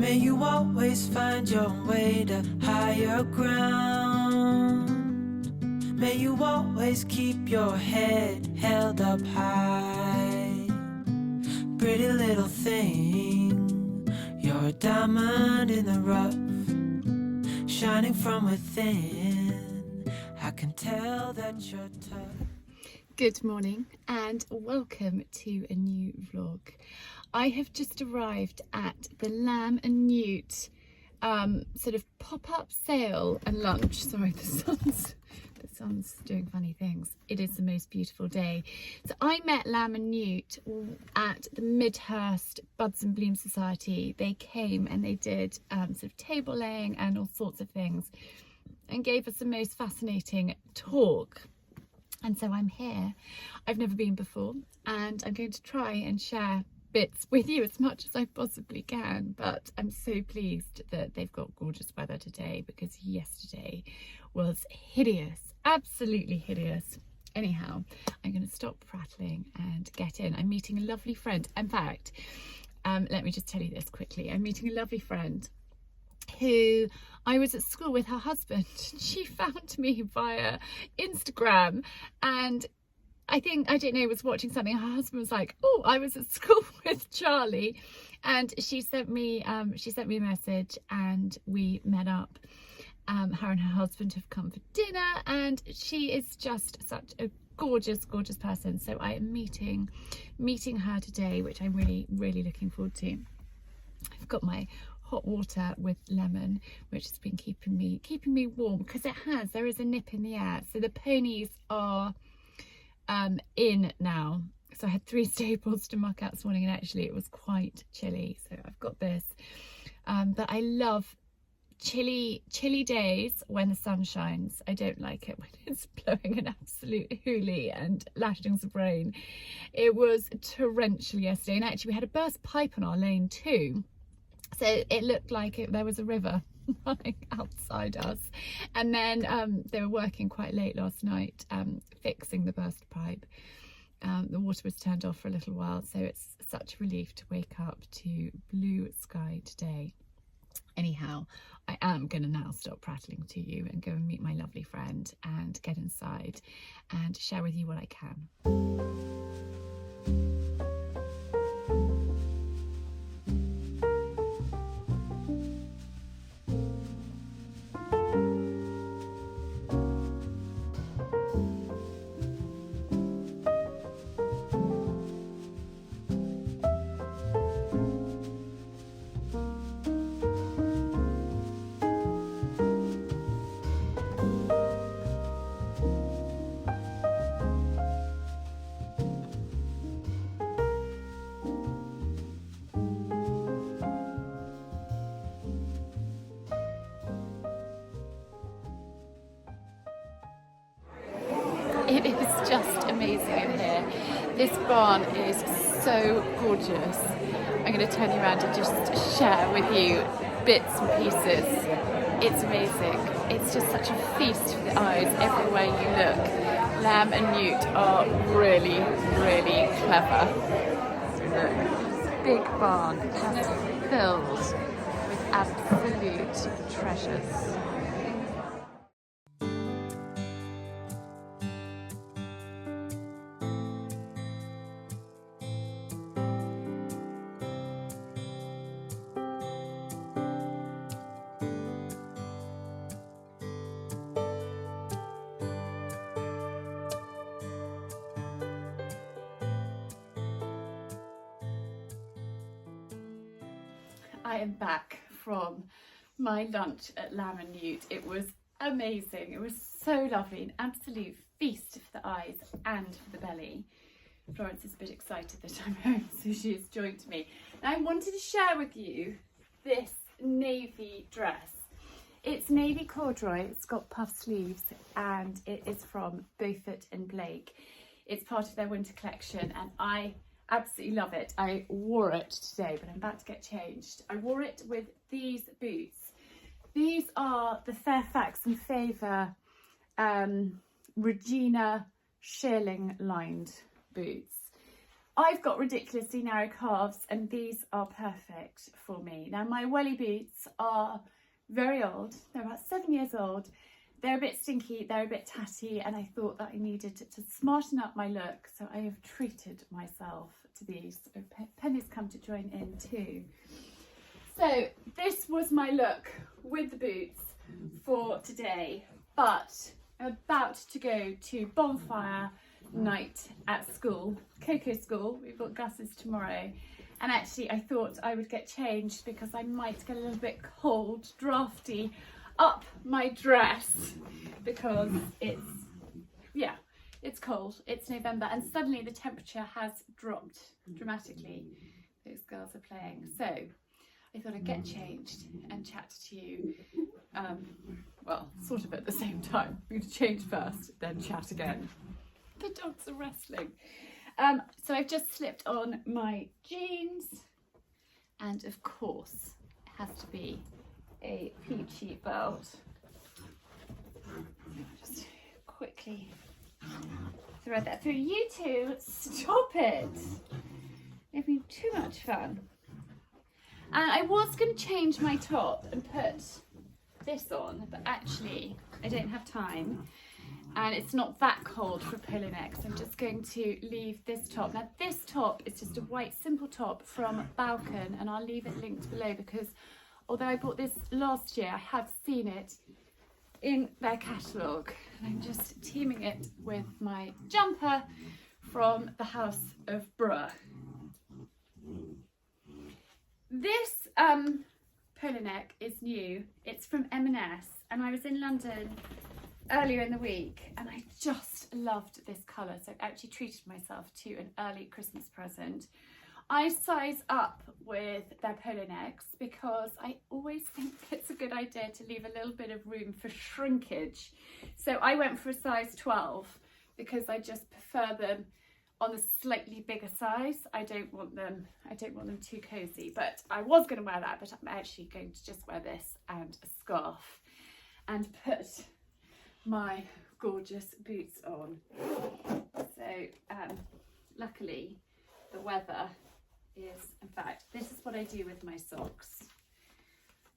May you always find your way to higher ground. May you always keep your head held up high. Pretty little thing, you're a diamond in the rough, shining from within. I can tell that you're tough. Good morning and welcome to a new vlog. I have just arrived at the Lamb and Newt sort of pop-up sale and lunch. Sorry, the sun's doing funny things. It is the most beautiful day. So I met Lamb and Newt at the Midhurst Buds Blooms Society. They came and they did sort of table laying and all sorts of things and gave us the most fascinating talk. And so I'm here. I've never been before and I'm going to try and share bits with you as much as I possibly can, but I'm so pleased that they've got gorgeous weather today because yesterday was hideous, absolutely hideous. Anyhow, I'm going to stop prattling and get in. I'm meeting a lovely friend. In fact, let me just tell you this quickly. I'm meeting a lovely friend who I was at school with her husband. She found me via Instagram and I don't know, was watching something. Her husband was like, oh, I was at school with Charlie, and she sent me a message and we met up. Her and her husband have come for dinner and she is just such a gorgeous person. So I am meeting her today, which I'm really looking forward to. I've got my hot water with lemon, which has been keeping me warm because there is a nip in the air. So the ponies are in now. So I had 3 staples to muck out this morning and actually it was quite chilly. So I've got this. But I love chilly days when the sun shines. I don't like it when it's blowing an absolute hoolie and lashings of rain. It was torrential yesterday and actually we had a burst pipe on our lane too. So it looked like there was a river running outside us. And then they were working quite late last night fixing the burst pipe. The water was turned off for a little while, so it's such a relief to wake up to blue sky today. Anyhow, I am going to now stop prattling to you and go and meet my lovely friend and get inside and share with you what I can. It is just amazing in here. This barn is so gorgeous. I'm going to turn you around and just share with you bits and pieces. It's amazing. It's just such a feast for the eyes everywhere you look. Lamb and Newt are really clever. So look, this big barn just filled with absolute treasures. I am back from my lunch at Lamb and Newt. It was amazing. It was so lovely, an absolute feast for the eyes and for the belly. Florence is a bit excited that I'm home, so she has joined me. Now I wanted to share with you this navy dress. It's navy corduroy, it's got puff sleeves and it is from Beaufort and Blake. It's part of their winter collection and I absolutely love it. I wore it today, but I'm about to get changed. I wore it with these boots. These are the Fairfax and Favour Regina shearling lined boots. I've got ridiculously narrow calves and these are perfect for me. Now my welly boots are very old, they're about 7 years old. They're a bit stinky, they're a bit tatty, and I thought that I needed to smarten up my look, so I have treated myself to these. So Penny's come to join in too. So this was my look with the boots for today, but I'm about to go to bonfire night at school, Coco school. We've got Gus's tomorrow, and actually I thought I would get changed because I might get a little bit cold, drafty up my dress because it's cold, it's November, and suddenly the temperature has dropped dramatically. Those girls are playing, so I thought I'd get changed and chat to you, well, sort of at the same time. We're going to change first, then chat again. The dogs are wrestling. So I've just slipped on my jeans, and of course it has to be a peachy belt. Just quickly thread that through. You two, stop it! It's been too much fun. And I was going to change my top and put this on, but actually I don't have time, and it's not that cold for polo neck, so I'm just going to leave this top. Now this top is just a white simple top from Balkan, and I'll leave it linked below because although I bought this last year, I have seen it in their catalogue, and I'm just teaming it with my jumper from the House of Brewer. This polo neck is new. It's from M&S, and I was in London earlier in the week and I just loved this colour, so I actually treated myself to an early Christmas present. I size up with their polo necks because I always think it's a good idea to leave a little bit of room for shrinkage. So I went for a size 12 because I just prefer them on a slightly bigger size. I don't want them too cozy, but I was going to wear that, but I'm actually going to just wear this and a scarf and put my gorgeous boots on. So luckily the weather is, in fact, this is what I do with my socks.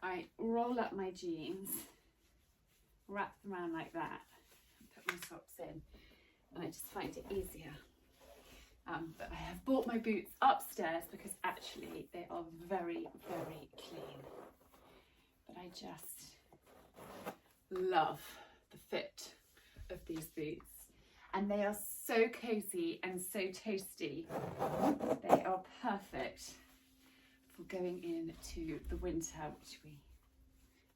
I roll up my jeans, wrap them around like that, and put my socks in, and I just find it easier. But I have bought my boots upstairs because actually they are very, very clean. But I just love the fit of these boots, and they are so cozy and so toasty. They are perfect for going into the winter, which we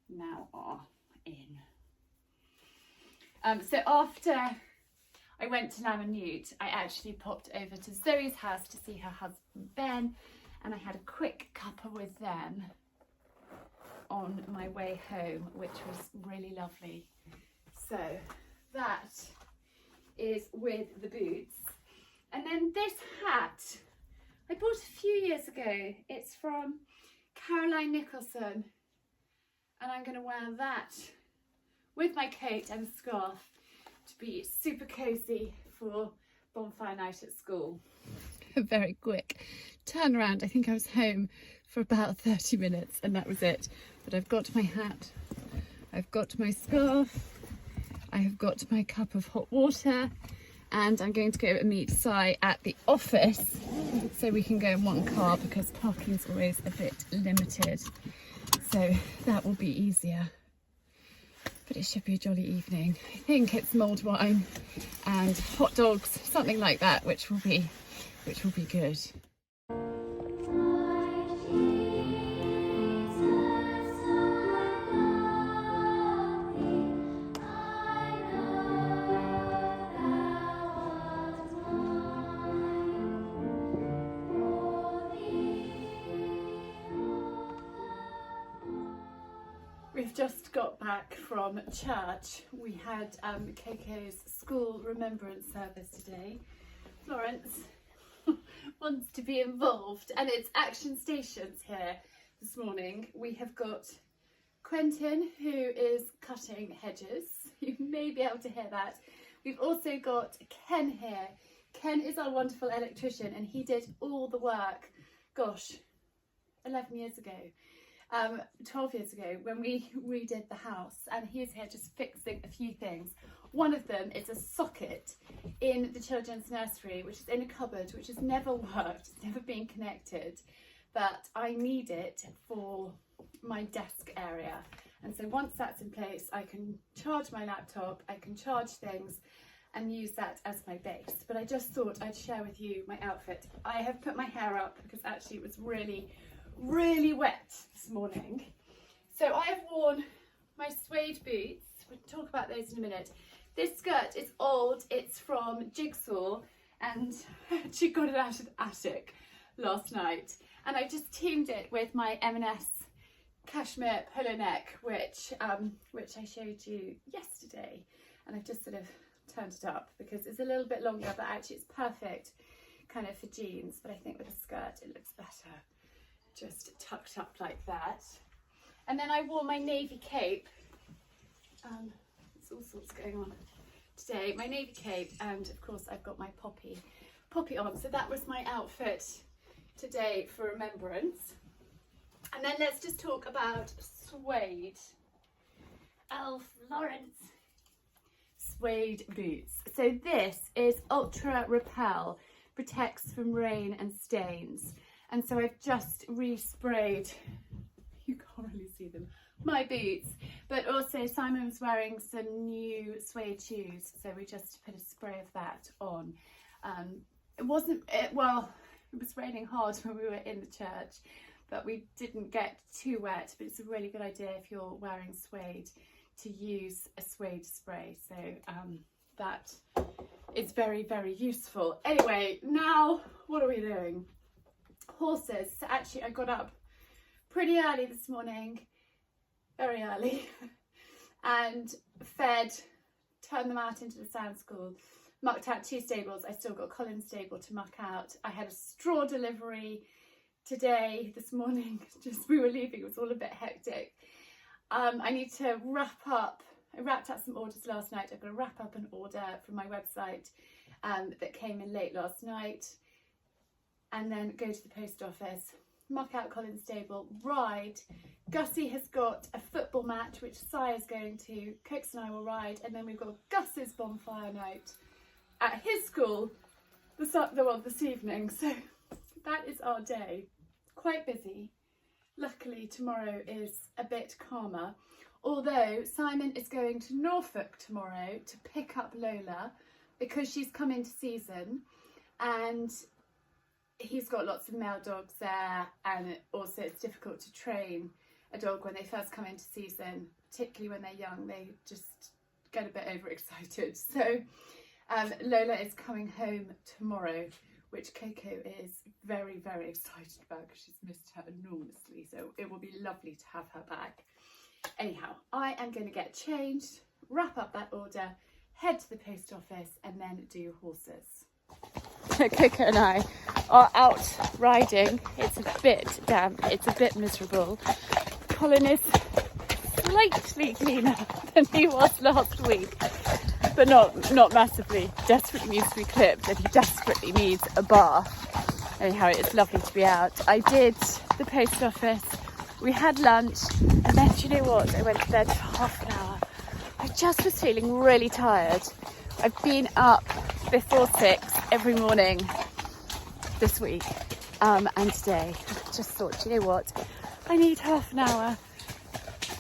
now are in. So after I went to Lamb and Newt, I actually popped over to Zoe's house to see her husband Ben, and I had a quick cuppa with them on my way home, which was really lovely. So that is with the boots. And then this hat I bought a few years ago. It's from Caroline Nicholson, and I'm going to wear that with my coat and scarf to be super cozy for bonfire night at school. A very quick turnaround. I think I was home for about 30 minutes and that was it. But I've got my hat, I've got my scarf, I have got my cup of hot water, and I'm going to go and meet Si at the office so we can go in one car because parking's always a bit limited. So that will be easier. But it should be a jolly evening. I think it's mulled wine and hot dogs, something like that, which will be good. We've just got back from church. We had Coco's school remembrance service today. Florence wants to be involved, and it's action stations here this morning. We have got Quentin, who is cutting hedges. You may be able to hear that. We've also got Ken here, Ken is our wonderful electrician, and he did all the work, gosh, 11 years ago, 12 years ago, when we redid the house, and he is here just fixing a few things. One of them is a socket in the children's nursery, which is in a cupboard, which has never worked, it's never been connected, but I need it for my desk area. And so once that's in place, I can charge my laptop, I can charge things and use that as my base. But I just thought I'd share with you my outfit. I have put my hair up because actually it was really, really wet this morning. So I have worn my suede boots. We'll talk about those in a minute. This skirt is old, it's from Jigsaw, and she got it out of the attic last night. And I just teamed it with my M&S cashmere polo neck, which I showed you yesterday, and I've just sort of turned it up because it's a little bit longer, but actually it's perfect kind of for jeans. But I think with a skirt it looks better just tucked up like that. And then I wore my navy cape. There's all sorts going on today. My navy cape, and of course I've got my poppy on. So that was my outfit today for remembrance. And then let's just talk about suede. Oh, Florence. Suede boots. So this is Ultra Repel, protects from rain and stains. And so I've just resprayed, you can't really see them, my boots. But also Simon was wearing some new suede shoes, so we just put a spray of that on. It was raining hard when we were in the church, but we didn't get too wet. But it's a really good idea if you're wearing suede to use a suede spray. So that is very, very useful. Anyway, now what are we doing? Horses. So actually I got up pretty early this morning, very early, and fed, turned them out into the sound school, mucked out 2 stables. I still got Colin's stable to muck out. I had a straw delivery this morning, just we were leaving, it was all a bit hectic. I need to wrap up, I wrapped up some orders last night. I've got to wrap up an order from my website that came in late last night, and then go to the post office, muck out Colin's stable, ride. Gussie has got a football match which Si is going to, Cokes and I will ride, and then we've got Gus's bonfire night at his school this evening. So that is our day. Quite busy. Luckily tomorrow is a bit calmer, although Simon is going to Norfolk tomorrow to pick up Lola because she's come into season, and he's got lots of male dogs there, and also it's difficult to train a dog when they first come into season, particularly when they're young. They just get a bit overexcited. So Lola is coming home tomorrow, which Coco is very, very excited about because she's missed her enormously. So it will be lovely to have her back. Anyhow, I am going to get changed, wrap up that order, head to the post office, and then do horses. Coco and I are out riding. It's a bit damp, it's a bit miserable. Colin is slightly cleaner than he was last week, but not massively. Desperately needs to be clipped, and he desperately needs a bath. Anyhow, it's lovely to be out. I did the post office, we had lunch, and then do you know what? I went to bed for half an hour. I just was feeling really tired. I've been up before 6 every morning this week, and today I just thought, you know what? I need half an hour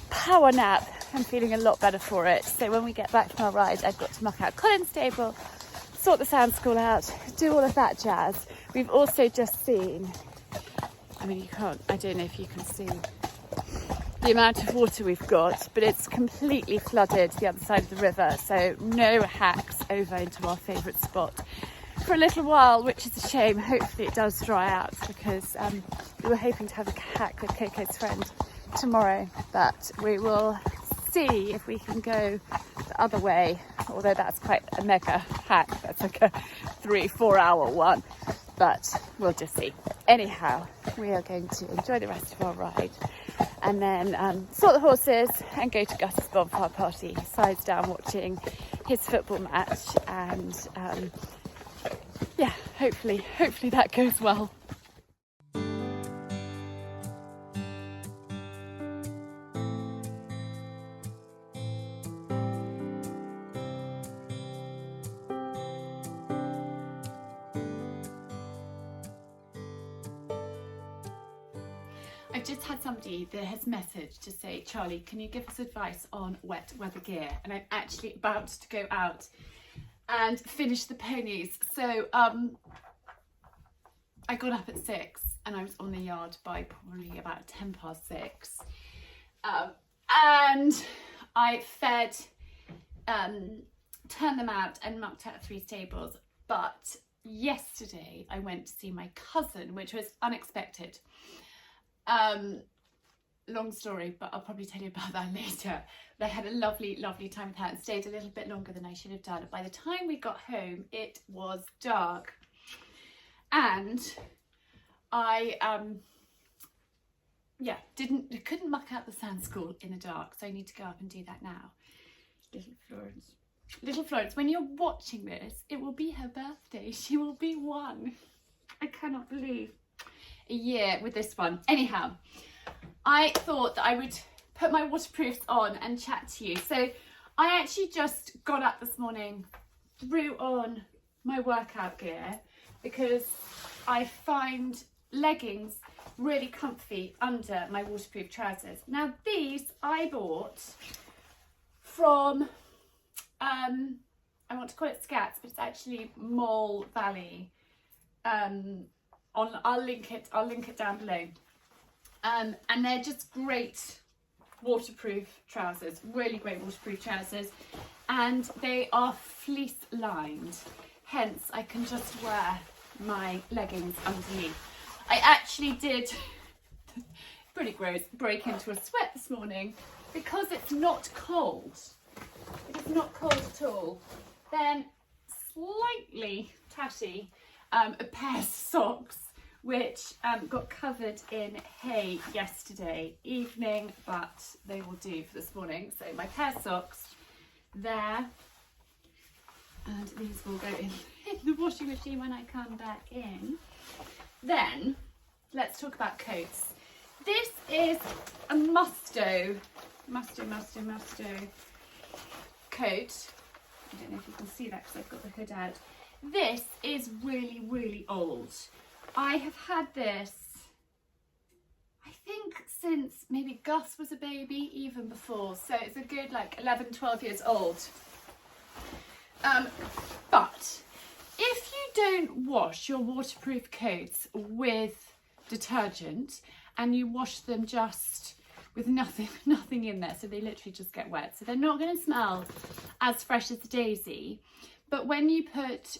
power nap. I'm feeling a lot better for it. So when we get back from our ride, I've got to muck out Colin's stable, sort the sound school out, do all of that jazz. We've also just seen, I don't know if you can see the amount of water we've got, but it's completely flooded the other side of the river. So no hacks over into our favourite spot for a little while, which is a shame. Hopefully it does dry out, because we were hoping to have a hack with Coco's friend tomorrow, but we will see if we can go the other way, although that's quite a mega hack. That's like a 3-4 hour one, but we'll just see. Anyhow, we are going to enjoy the rest of our ride, and then sort the horses and go to Gus's bonfire party. Sides down watching his football match, and yeah, hopefully that goes well. I've just had somebody that has messaged to say, Charlie, can you give us advice on wet weather gear? And I'm actually about to go out and finish the ponies. So I got up at 6 and I was on the yard by probably about 6:10. And I fed, turned them out and mucked out 3 stables. But yesterday I went to see my cousin, which was unexpected. Long story, but I'll probably tell you about that later. They had a lovely time with her and stayed a little bit longer than I should have done. By the time we got home, it was dark, and I couldn't muck out the sand school in the dark, so I need to go up and do that now. Little Florence, when you're watching this, it will be her birthday. She will be 1. I cannot believe a year with this one. Anyhow, I thought that I would put my waterproofs on and chat to you. So I actually just got up this morning, threw on my workout gear because I find leggings really comfy under my waterproof trousers. Now these I bought from I want to call it Scats, but it's actually Mall Valley. I'll link it down below. And they're just great waterproof trousers, really great waterproof trousers, and they are fleece lined, hence I can just wear my leggings underneath. I actually did, pretty gross, break into a sweat this morning because it's not cold. It is not cold at all. Then slightly tatty a pair of socks which got covered in hay yesterday evening, but they will do for this morning. So my pair of socks there, and these will go in the washing machine when I come back in. Then let's talk about coats. This is a musto coat. I don't know if you can see that because I've got the hood out. This is really old. I have had this, I think, since maybe Gus was a baby, even before. So it's a good 11, 12 years old. But if you don't wash your waterproof coats with detergent and you wash them just with nothing in there, so they literally just get wet, so they're not going to smell as fresh as a daisy. But when you put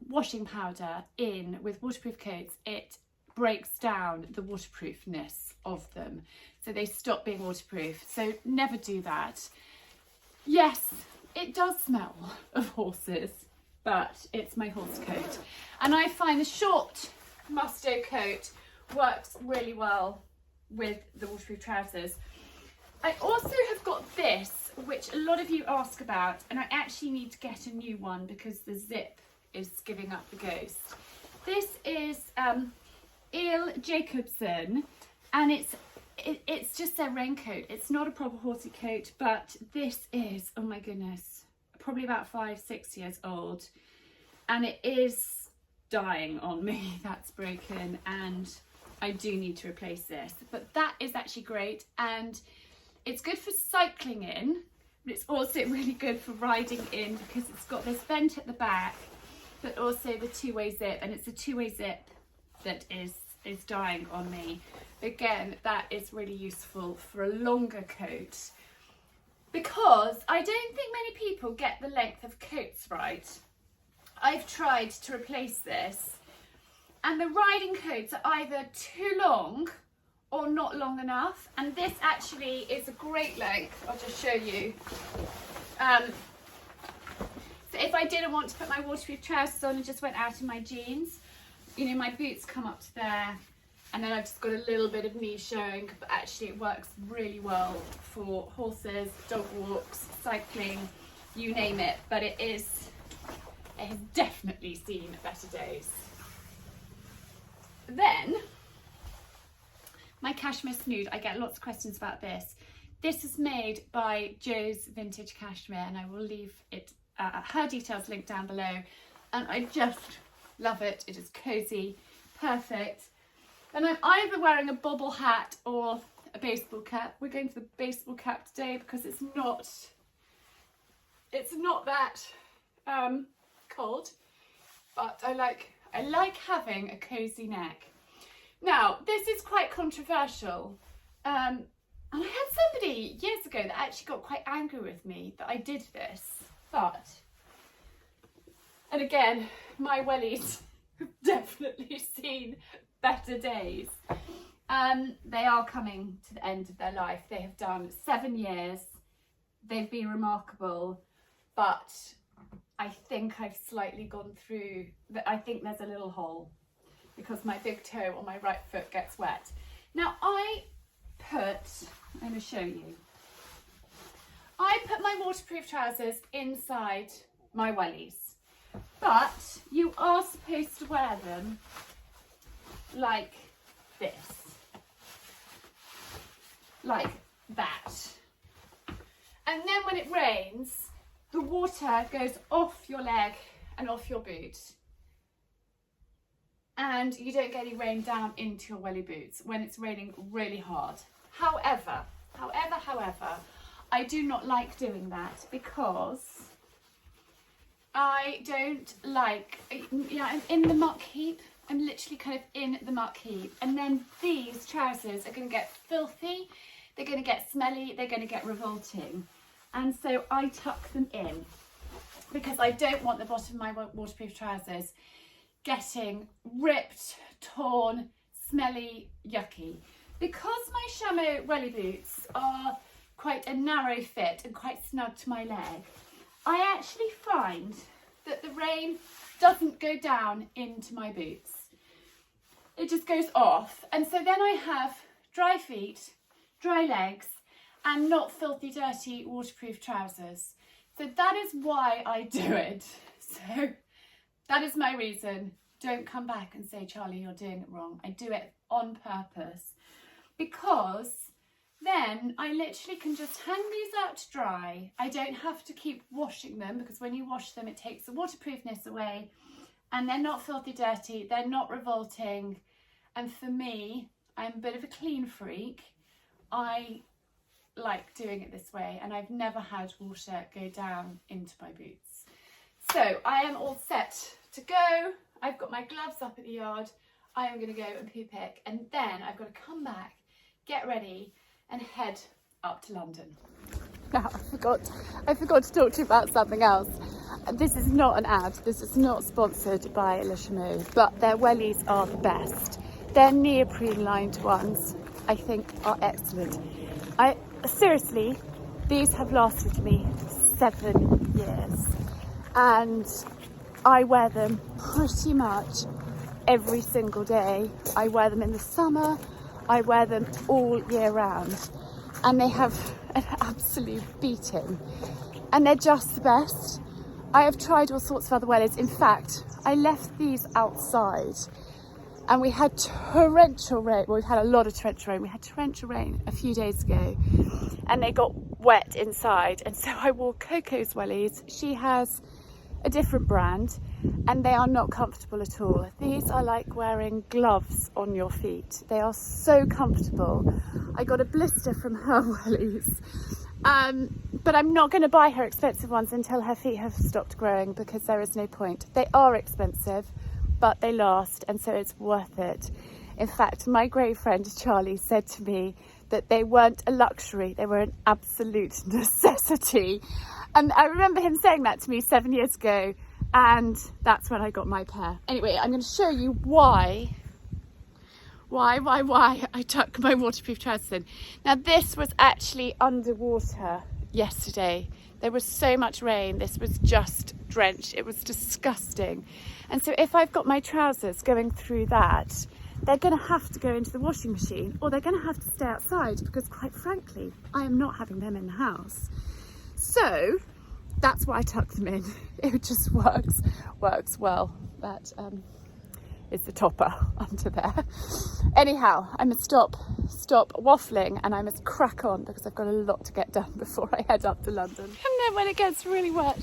washing powder in with waterproof coats, it breaks down the waterproofness of them, so they stop being waterproof. So never do that. Yes, it does smell of horses, but it's my horse coat, and I find the short musto coat works really well with the waterproof trousers. I also have got this, which a lot of you ask about, and I actually need to get a new one because the zip is giving up the ghost. This is Il Jacobson, and it's just their raincoat. It's not a proper horsey coat, but this is, oh my goodness, probably about 5-6 years old, and it is dying on me. That's broken, and I do need to replace this. But that is actually great, and it's good for cycling in, but it's also really good for riding in because it's got this vent at the back, but also the two-way zip, and it's a two-way zip that is dying on me. Again, that is really useful for a longer coat because I don't think many people get the length of coats right. I've tried to replace this, and the riding coats are either too long or not long enough, and this actually is a great length. I'll just show you. So if I didn't want to put my waterproof trousers on and just went out in my jeans, you know, my boots come up to there, and then I've just got a little bit of knee showing, but actually it works really well for horses, dog walks, cycling, you name it. But it is it has definitely seen better days. Then, my cashmere snood, I get lots of questions about this. This is made by Jo's Vintage Cashmere, and I will leave it, her details linked down below. And I just love it. It is cozy, perfect. And I'm either wearing a bobble hat or a baseball cap. We're going for the baseball cap today because it's not that cold, but I like having a cozy neck. Now, this is quite controversial. And I had somebody years ago that actually got quite angry with me that I did this, and again, my wellies have definitely seen better days. They are coming to the end of their life. They have done 7 years. They've been remarkable, but I think I've slightly gone through, I think there's a little hole because my big toe on my right foot gets wet. Now I'm going to show you. I put my waterproof trousers inside my wellies, but you are supposed to wear them like this, like that. And then when it rains, the water goes off your leg and off your boot, and you don't get any rain down into your welly boots when it's raining really hard. However, I do not like doing that because I don't like, I'm in the muck heap. I'm literally kind of in the muck heap, and then these trousers are going to get filthy, they're going to get smelly, they're going to get revolting, and so I tuck them in because I don't want the bottom of my waterproof trousers getting ripped, torn, smelly, yucky. Because my chameau welly boots are quite a narrow fit and quite snug to my leg, I actually find that the rain doesn't go down into my boots. It just goes off, and so then I have dry feet, dry legs, and not filthy, dirty waterproof trousers. So that is why I do it. So that is my reason. Don't come back and say, Charlie, you're doing it wrong. I do it on purpose because then I literally can just hang these out to dry. I don't have to keep washing them because when you wash them, it takes the waterproofness away, and they're not filthy dirty, they're not revolting. And for me, I'm a bit of a clean freak. I like doing it this way, and I've never had water go down into my boots. So I am all set to go. I've got my gloves up at the yard. I am going to go and poo pick, and then I've got to come back, get ready, and head up to London. Now, I forgot to talk to you about something else. This is not an ad. This is not sponsored by Le Chameau, but their wellies are the best. Their neoprene lined ones, I think, are excellent. Seriously, these have lasted me 7 years, and I wear them pretty much every single day. I wear them in the summer, I wear them all year round, and they have an absolute beating, and they're just the best. I have tried all sorts of other wellies. In fact, I left these outside and we had torrential rain. Well, we've had a lot of torrential rain. We had torrential rain a few days ago and they got wet inside, and so I wore Coco's wellies. She has a different brand and they are not comfortable at all. These are like wearing gloves on your feet. They are so comfortable. I got a blister from her wellies, but I'm not going to buy her expensive ones until her feet have stopped growing, because there is no point. They are expensive, but they last, and so it's worth it. In fact, my great friend Charlie said to me that they weren't a luxury, they were an absolute necessity. And I remember him saying that to me 7 years ago, and that's when I got my pair. Anyway, I'm going to show you why I tuck my waterproof trousers in. Now, this was actually underwater yesterday. There was so much rain, this was just drenched. It was disgusting. And so if I've got my trousers going through that, they're going to have to go into the washing machine, or they're going to have to stay outside, because quite frankly, I am not having them in the house. So that's why I tuck them in. It just works well. That is the topper under there. Anyhow, I must stop waffling and I must crack on because I've got a lot to get done before I head up to London. And then when it gets really wet,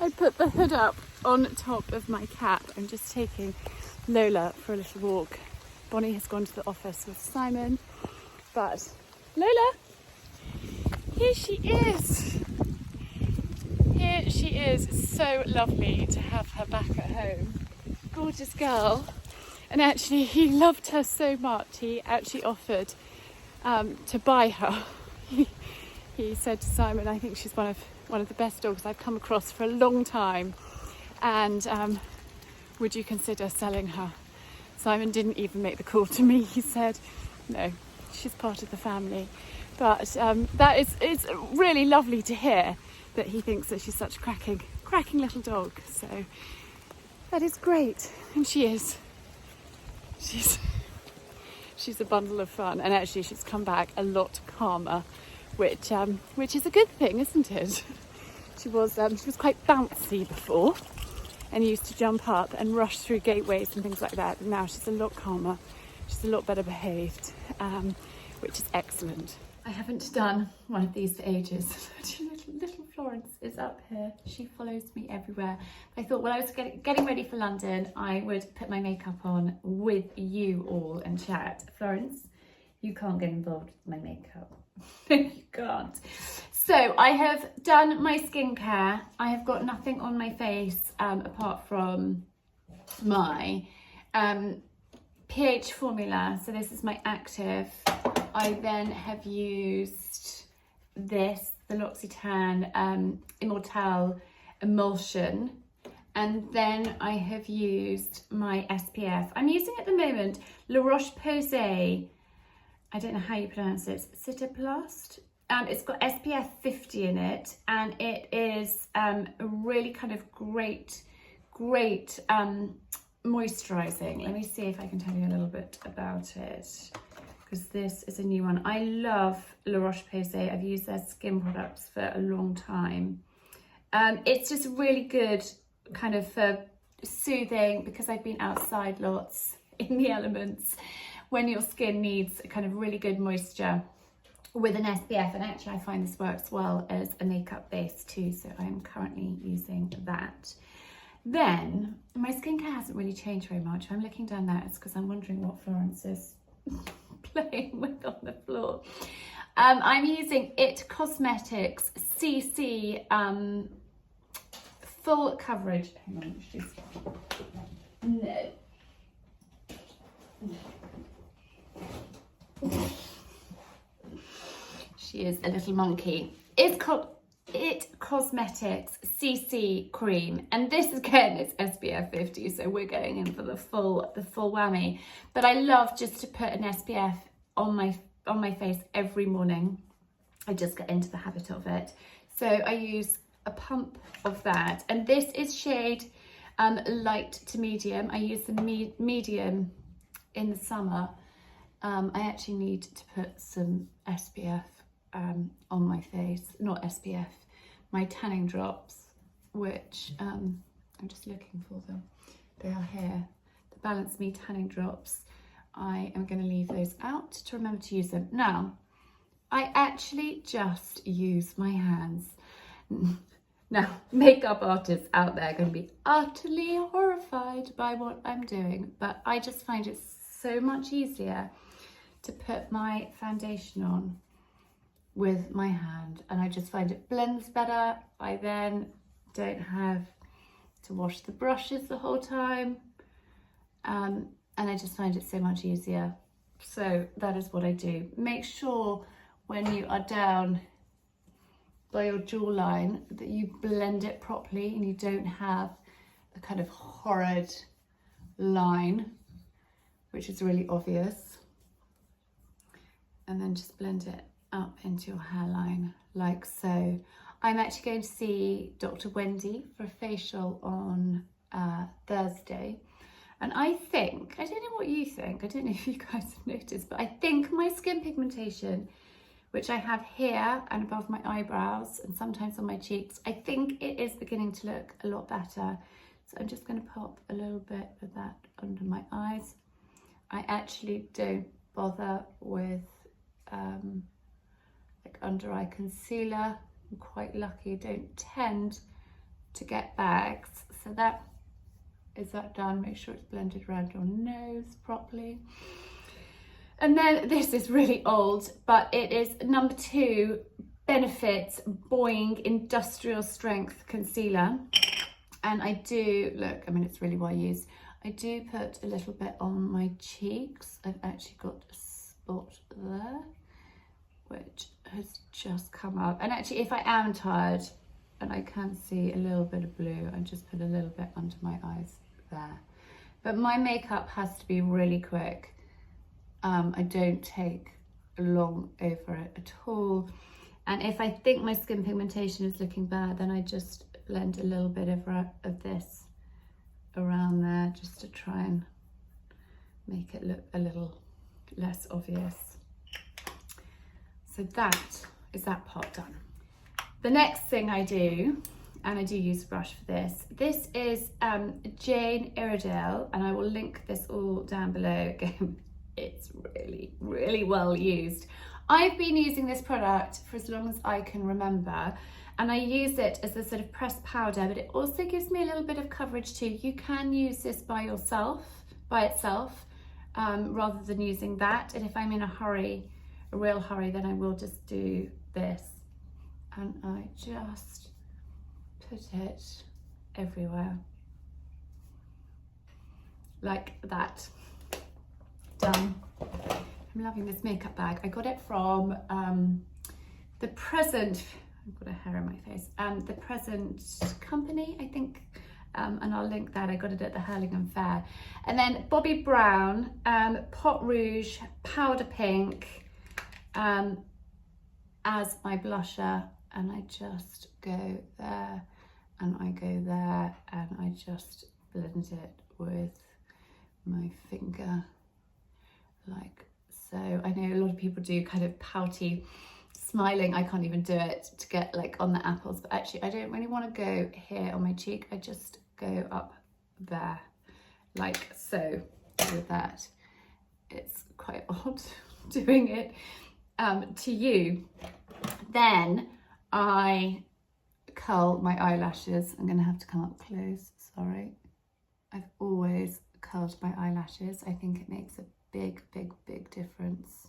I put the hood up on top of my cap. I'm just taking Lola for a little walk. Bonnie has gone to the office with Simon, but Lola, here she is. Here she is. It's so lovely to have her back at home. Gorgeous girl. And actually, he loved her so much, he actually offered to buy her. He said to Simon, I think she's one of the best dogs I've come across for a long time. And would you consider selling her? Simon didn't even make the call to me. He said, no, she's part of the family. But it's really lovely to hear that he thinks that she's such a cracking little dog. So that is great. And she is. She's a bundle of fun, and actually she's come back a lot calmer, which is a good thing, isn't it? She was quite bouncy before and used to jump up and rush through gateways and things like that, but now she's a lot calmer. She's a lot better behaved, which is excellent. I haven't done one of these for ages. Little Florence is up here. She follows me everywhere. I thought when I was getting ready for London, I would put my makeup on with you all and chat. Florence, you can't get involved with my makeup. You can't. So I have done my skincare. I have got nothing on my face apart from my pH formula. So this is my active. I then have used this, the L'Occitane Immortelle Emulsion, and then I have used my SPF. I'm using at the moment La Roche-Posay, I don't know how you pronounce it, Citoplast. It's got SPF 50 in it, and it is a really kind of great moisturising. Let me see if I can tell you a little bit about it, because this is a new one. I love La Roche-Posay. I've used their skin products for a long time. It's just really good kind of for soothing, because I've been outside lots in the elements, when your skin needs a kind of really good moisture with an SPF. And actually I find this works well as a makeup base too, so I'm currently using that. Then my skincare hasn't really changed very much. I'm looking down there, it's because I'm wondering what Florence is playing with on the floor. I'm using It Cosmetics CC full coverage. Hang on, she is a little monkey. It's called It Cosmetics CC cream, and this again is SPF 50, so we're going in for the full whammy. But I love just to put an SPF on my face every morning. I just get into the habit of it. So I use a pump of that, and this is shade light to medium. I use the medium in the summer. I actually need to put some SPF on my face, not SPF, my tanning drops, which I'm just looking for them. They are here, the Balance Me tanning drops. I am going to leave those out to remember to use them. Now, I actually just use my hands. Now, makeup artists out there are going to be utterly horrified by what I'm doing, but I just find it so much easier to put my foundation on with my hand, and I just find it blends better. I then don't have to wash the brushes the whole time, and I just find it so much easier. So that is what I do. Make sure when you are down by your jawline that you blend it properly and you don't have a kind of horrid line, which is really obvious. And then just blend it up into your hairline like so. I'm actually going to see Dr. Wendy for a facial on Thursday. And I don't know what you think, I don't know if you guys have noticed, but I think my skin pigmentation which I have here and above my eyebrows and sometimes on my cheeks. I think it is beginning to look a lot better. So I'm just going to pop a little bit of that under my eyes. I actually don't bother with like under eye concealer. I'm quite lucky, I don't tend to get bags. So that is that done. Make sure it's blended around your nose properly. And then this is really old, but it is number 2 Benefits Boing Industrial Strength Concealer. And I do, look, I mean, it's really well used. I do put a little bit on my cheeks. I've actually got a spot there, which has just come up. And actually, if I am tired and I can see a little bit of blue, I just put a little bit under my eyes there. But my makeup has to be really quick. I don't take long over it at all. And if I think my skin pigmentation is looking bad, then I just blend a little bit of this around there just to try and make it look a little less obvious. So that is that part done. The next thing I do, and I do use a brush for this, this is Jane Iredale, and I will link this all down below. Again, it's really, really well used. I've been using this product for as long as I can remember, and I use it as a sort of pressed powder, but it also gives me a little bit of coverage too. You can use this by itself, rather than using that. And if I'm in a hurry, a real hurry, then I will just do this. And I just put it everywhere. Like that. Done. I'm loving this makeup bag. I got it from the Present, I've got a hair in my face, the Present company, I think, and I'll link that. I got it at the Hurlingham Fair. And then Bobbi Brown, Pot Rouge, Powder Pink, as my blusher, and I just go there, and I go there, and I just blend it with my finger, like so. I know a lot of people do kind of pouty smiling. I can't even do it to get like on the apples, but actually I don't really want to go here on my cheek. I just go up there, like so, with that. It's quite odd doing it to you. Then I curl my eyelashes. I'm gonna have to come up close, sorry. I've always curled my eyelashes. I think it makes a big, big, big difference.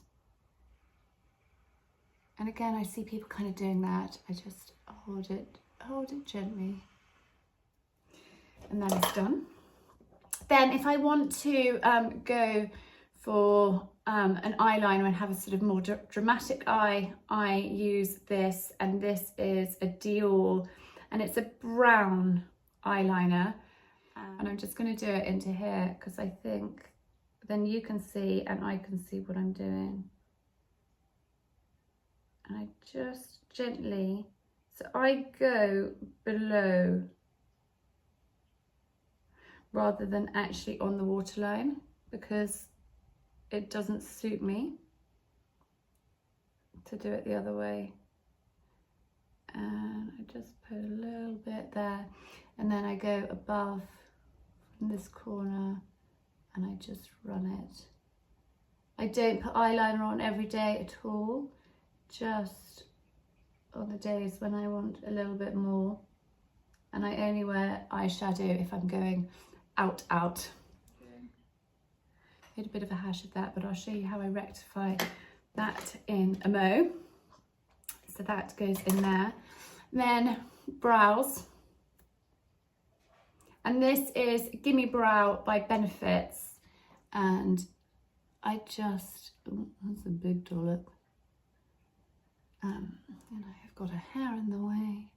And again, I see people kind of doing that. I just hold it gently. And that is done. Then if I want to go for an eyeliner and have a sort of more dramatic eye, I use this, and this is a Dior, and it's a brown eyeliner. And I'm just going to do it into here because I think then you can see and I can see what I'm doing. And I just gently, so I go below rather than actually on the waterline, because it doesn't suit me to do it the other way. And I just put a little bit there, and then I go above in this corner and I just run it. I don't put eyeliner on every day at all, just on the days when I want a little bit more. And I only wear eyeshadow if I'm going out. Made a bit of a hash of that, but I'll show you how I rectify that in a mo. So that goes in there. Then brows. And this is Gimme Brow by Benefits. And I just, oh, that's a big dollop. And I've got a hair in the way.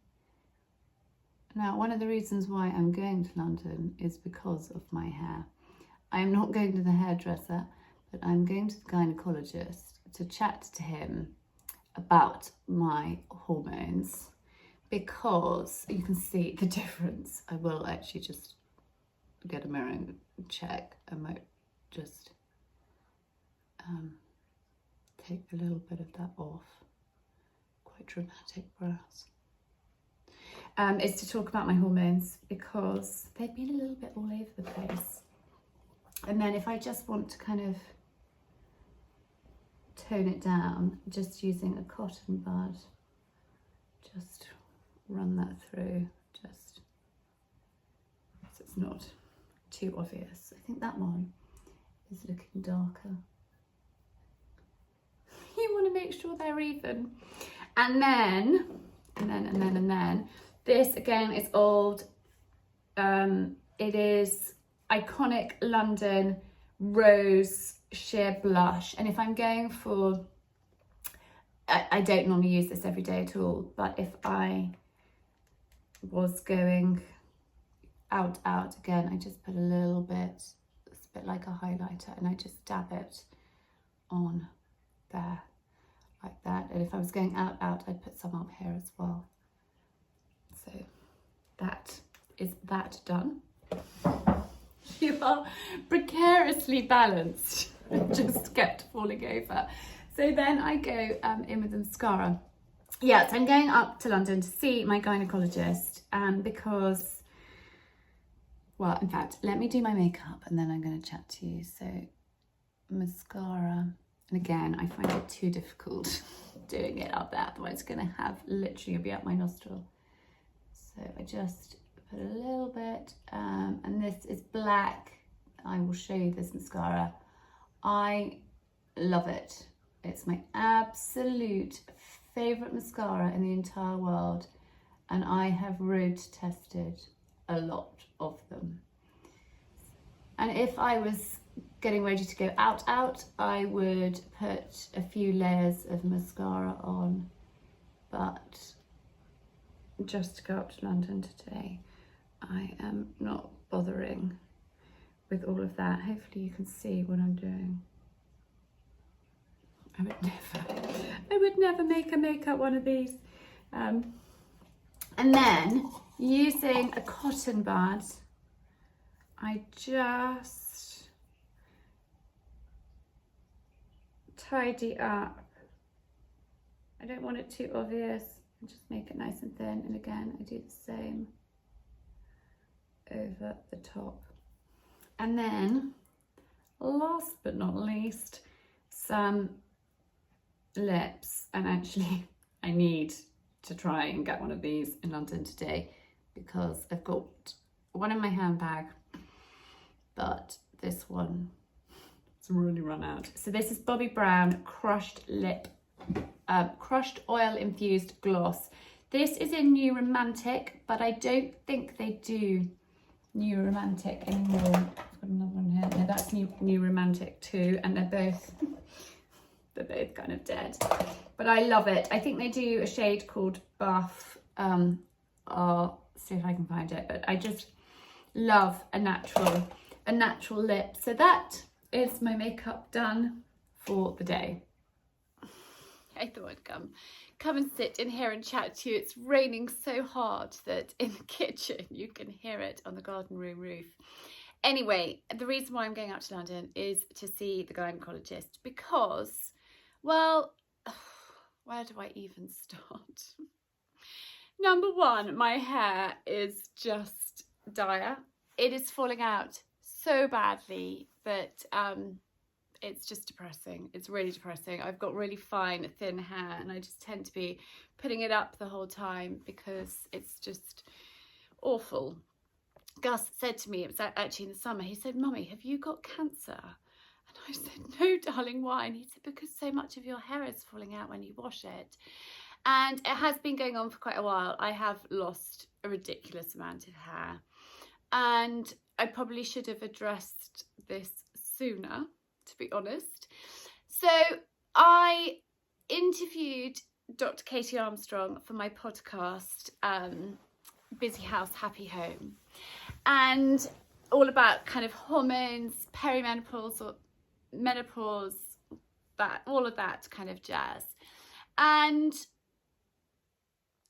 Now, one of the reasons why I'm going to London is because of my hair. I'm not going to the hairdresser, but I'm going to the gynaecologist to chat to him about my hormones, because you can see the difference. I will actually just get a mirror and check. I might just take a little bit of that off. quite dramatic brows, is to talk about my hormones, because they've been a little bit all over the place. And then if I just want to kind of tone it down, just using a cotton bud, just run that through, just so it's not too obvious. I think that one is looking darker. You want to make sure they're even. And then this again is old. It is iconic London Rose Sheer Blush. And if I'm going for, I don't normally use this every day at all, but if I was going out again, I just put a little bit, it's a bit like a highlighter, and I just dab it on there like that. And if I was going out, I'd put some up here as well. So that is that done. You are precariously balanced. Just kept falling over. So then I go in with the mascara. Yeah, so I'm going up to London to see my gynaecologist, because, well, in fact, let me do my makeup and then I'm going to chat to you. So mascara, and again, I find it too difficult doing it up there, otherwise it's going to have literally be up my nostril. So I just put a little bit, and this is black. I will show you this mascara. I love it. It's my absolute favourite mascara in the entire world, and I have road tested a lot of them. And if I was getting ready to go out, I would put a few layers of mascara on, but just to go up to London today, I am not bothering with all of that. Hopefully you can see what I'm doing. I would never make a makeup one of these. And then using a cotton bud, I just tidy up. I don't want it too obvious, and just make it nice and thin. And again, I do the same over the top. And then last but not least, some lips. And actually I need to try and get one of these in London today, because I've got one in my handbag, but this one it's really run out. So this is Bobbi Brown crushed oil infused gloss. This is in New Romantic, but I don't think they do New Romantic anymore. I've got another one here. No, that's New Romantic too, and they're both kind of dead. But I love it. I think they do a shade called Buff. I'll see if I can find it. But I just love a natural lip. So that is my makeup done for the day. I thought I'd come and sit in here and chat to you. It's raining so hard that in the kitchen you can hear it on the garden room roof. Anyway, the reason why I'm going out to London is to see the gynaecologist, because, well, where do I even start? Number one, my hair is just dire. It is falling out so badly that it's just depressing. It's really depressing. I've got really fine, thin hair, and I just tend to be putting it up the whole time because it's just awful. Gus said to me, it was actually in the summer, he said, "Mummy, have you got cancer?" And I said, "No, darling, why?" And he said, "Because so much of your hair is falling out when you wash it." And it has been going on for quite a while. I have lost a ridiculous amount of hair, and I probably should have addressed this sooner, to be honest. So I interviewed Dr Katie Armstrong for my podcast, Busy House, Happy Home, and all about kind of hormones, perimenopause or menopause, that all of that kind of jazz. And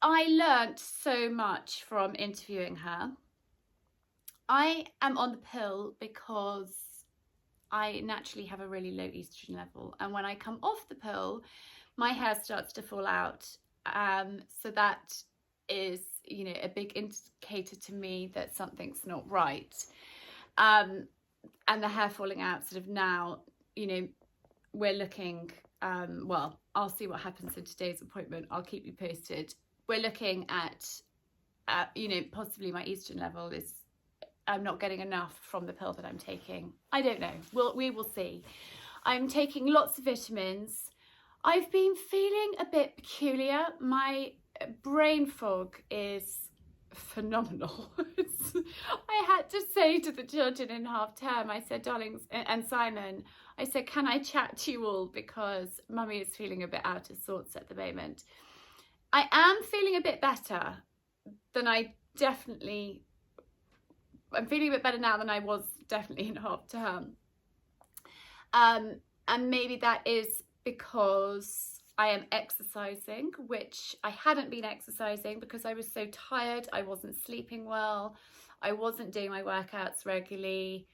I learnt so much from interviewing her. I am on the pill because I naturally have a really low estrogen level, and when I come off the pill, my hair starts to fall out So that is, you know, a big indicator to me that something's not right. And the hair falling out sort of now, you know, we're looking, well, I'll see what happens in today's appointment. I'll keep you posted. We're looking at, you know, possibly my estrogen level is, I'm not getting enough from the pill that I'm taking. I don't know. We will see. I'm taking lots of vitamins. I've been feeling a bit peculiar. My brain fog is phenomenal. I had to say to the children in half term, I said, darlings, and Simon, I said, can I chat to you all because mummy is feeling a bit out of sorts at the moment. I am feeling a bit better than I'm feeling a bit better now than I was definitely in half term. And maybe that is because I am exercising, which I hadn't been exercising because I was so tired. I wasn't sleeping well. I wasn't doing my workouts regularly.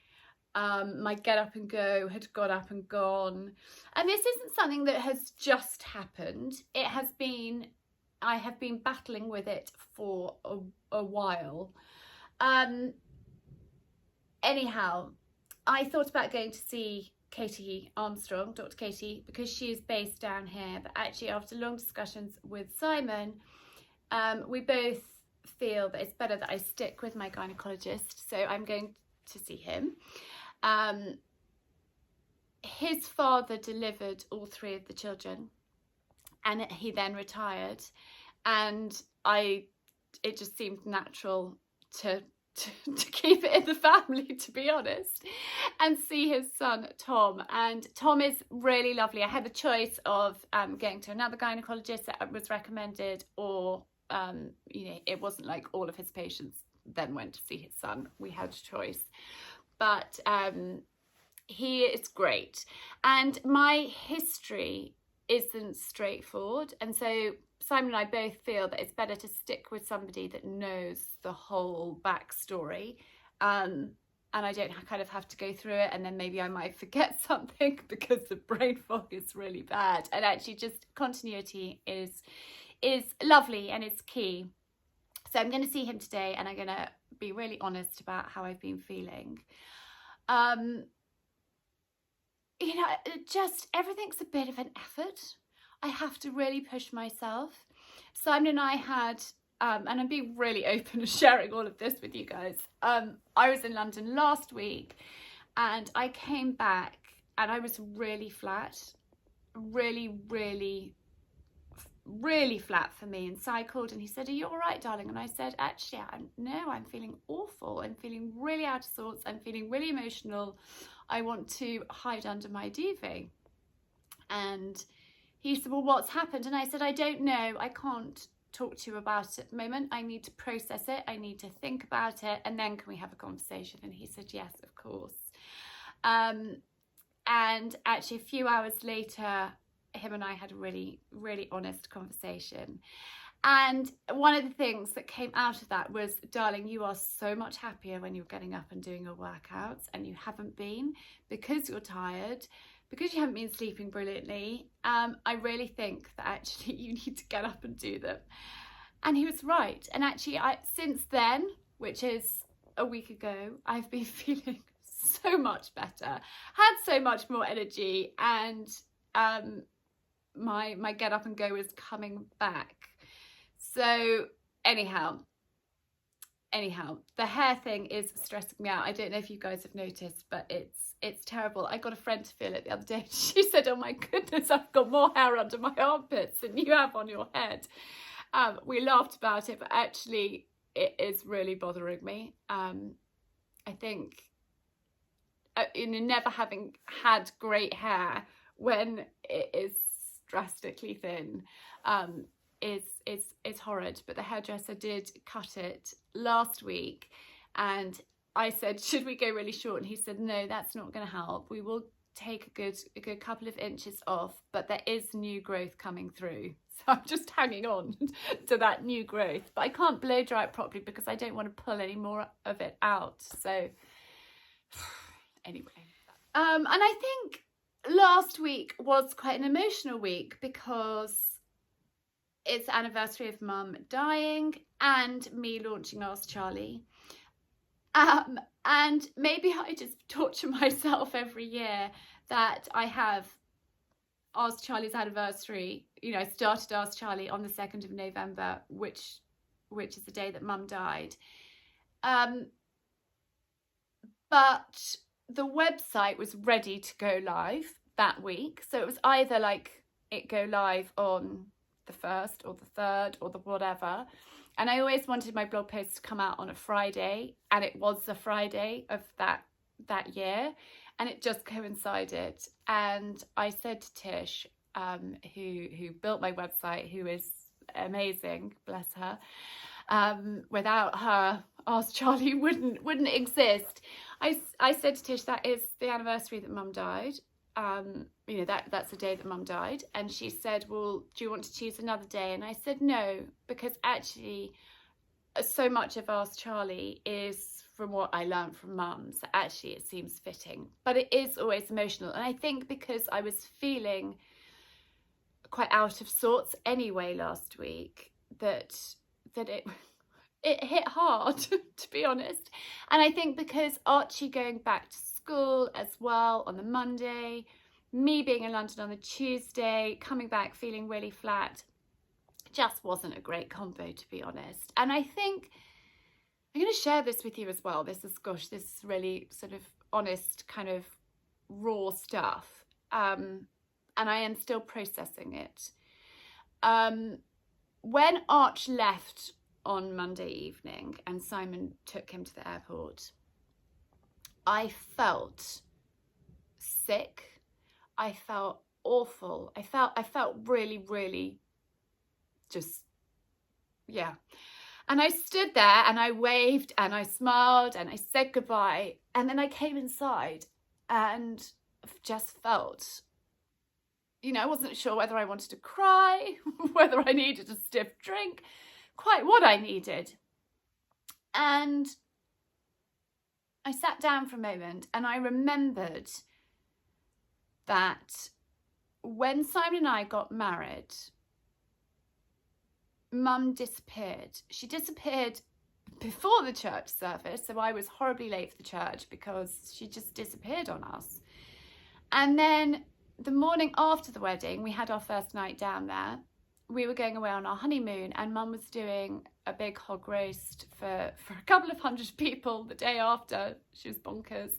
My get up and go had got up and gone. And this isn't something that has just happened. It has been, I have been battling with it for a while. Anyhow, I thought about going to see Katie Armstrong, Dr Katie, because she is based down here, but actually after long discussions with Simon, we both feel that it's better that I stick with my gynaecologist, so I'm going to see him. His father delivered all 3 of the children and he then retired, and it just seemed natural to keep it in the family, to be honest, and see his son Tom. And Tom is really lovely. I had the choice of going to another gynaecologist that was recommended, or you know, it wasn't like all of his patients then went to see his son. We had a choice, but he is great, and my history isn't straightforward, and so Simon and I both feel that it's better to stick with somebody that knows the whole backstory, and I don't kind of have to go through it, and then maybe I might forget something because the brain fog is really bad, and actually just continuity is lovely and it's key. So I'm going to see him today, and I'm going to be really honest about how I've been feeling. You know, just everything's a bit of an effort. I have to really push myself. Simon and I had, and I'm being really open and sharing all of this with you guys. I was in London last week and I came back and I was really flat, really flat for me. And Si called and he said, are you all right, darling? And I said, actually, no, I'm feeling awful. I'm feeling really out of sorts. I'm feeling really emotional. I want to hide under my duvet. And he said, well, what's happened? And I said, I don't know. I can't talk to you about it at the moment. I need to process it. I need to think about it. And then can we have a conversation? And he said, yes, of course. And actually a few hours later, him and I had a really honest conversation. And one of the things that came out of that was, darling, you are so much happier when you're getting up and doing your workouts, and you haven't been because you're tired, because you haven't been sleeping brilliantly. I really think that actually you need to get up and do them. And he was right. And actually, since then, which is a week ago, I've been feeling so much better, had so much more energy, and my get up and go is coming back. So anyhow, the hair thing is stressing me out. I don't know if you guys have noticed, but it's terrible. I got a friend to feel it the other day. She said, oh my goodness, I've got more hair under my armpits than you have on your head. We laughed about it, but actually it is really bothering me. I think never having had great hair when it is drastically thin is horrid. But the hairdresser did cut it last week, and I said, should we go really short? And he said, no, that's not going to help. We will take a good couple of inches off, but there is new growth coming through. So I'm just hanging on to that new growth. But I can't blow dry it properly because I don't want to pull any more of it out. So anyway. And I think last week was quite an emotional week because it's the anniversary of Mum dying and me launching Ask Charlie. And maybe I just torture myself every year that I have Ask Charlie's anniversary. You know, I started Ask Charlie on the 2nd of November, which is the day that Mum died. But the website was ready to go live that week. So it was either like it go live on the 1st or the 3rd or the whatever. And I always wanted my blog post to come out on a Friday, and it was the Friday of that year, and it just coincided. And I said to Tish, who built my website, who is amazing, bless her. Without her, Ask Charlie wouldn't exist. I said to Tish, that is the anniversary that Mum died. You know, that's the day that Mum died. And she said, well, do you want to choose another day? And I said no, because actually so much of Ask Charlie is from what I learned from Mum, so actually it seems fitting, but it is always emotional. And I think because I was feeling quite out of sorts anyway last week, that it hit hard, to be honest. And I think because Archie going back to school as well on the Monday, me being in London on the Tuesday, coming back feeling really flat, just wasn't a great combo, to be honest. And I think I'm going to share this with you as well. This is really sort of honest, kind of raw stuff. And I am still processing it. When Arch left on Monday evening and Simon took him to the airport, I felt sick. I felt awful. I felt really, really just, yeah. And I stood there and I waved and I smiled and I said goodbye. And then I came inside and just felt, you know, I wasn't sure whether I wanted to cry, whether I needed a stiff drink, quite what I needed. And I sat down for a moment and I remembered that when Simon and I got married, Mum disappeared. She disappeared before the church service, so I was horribly late for the church because she just disappeared on us. And then the morning after the wedding, we had our first night down there. We were going away on our honeymoon and Mum was doing a big hog roast for a couple of hundred people the day after. She was bonkers.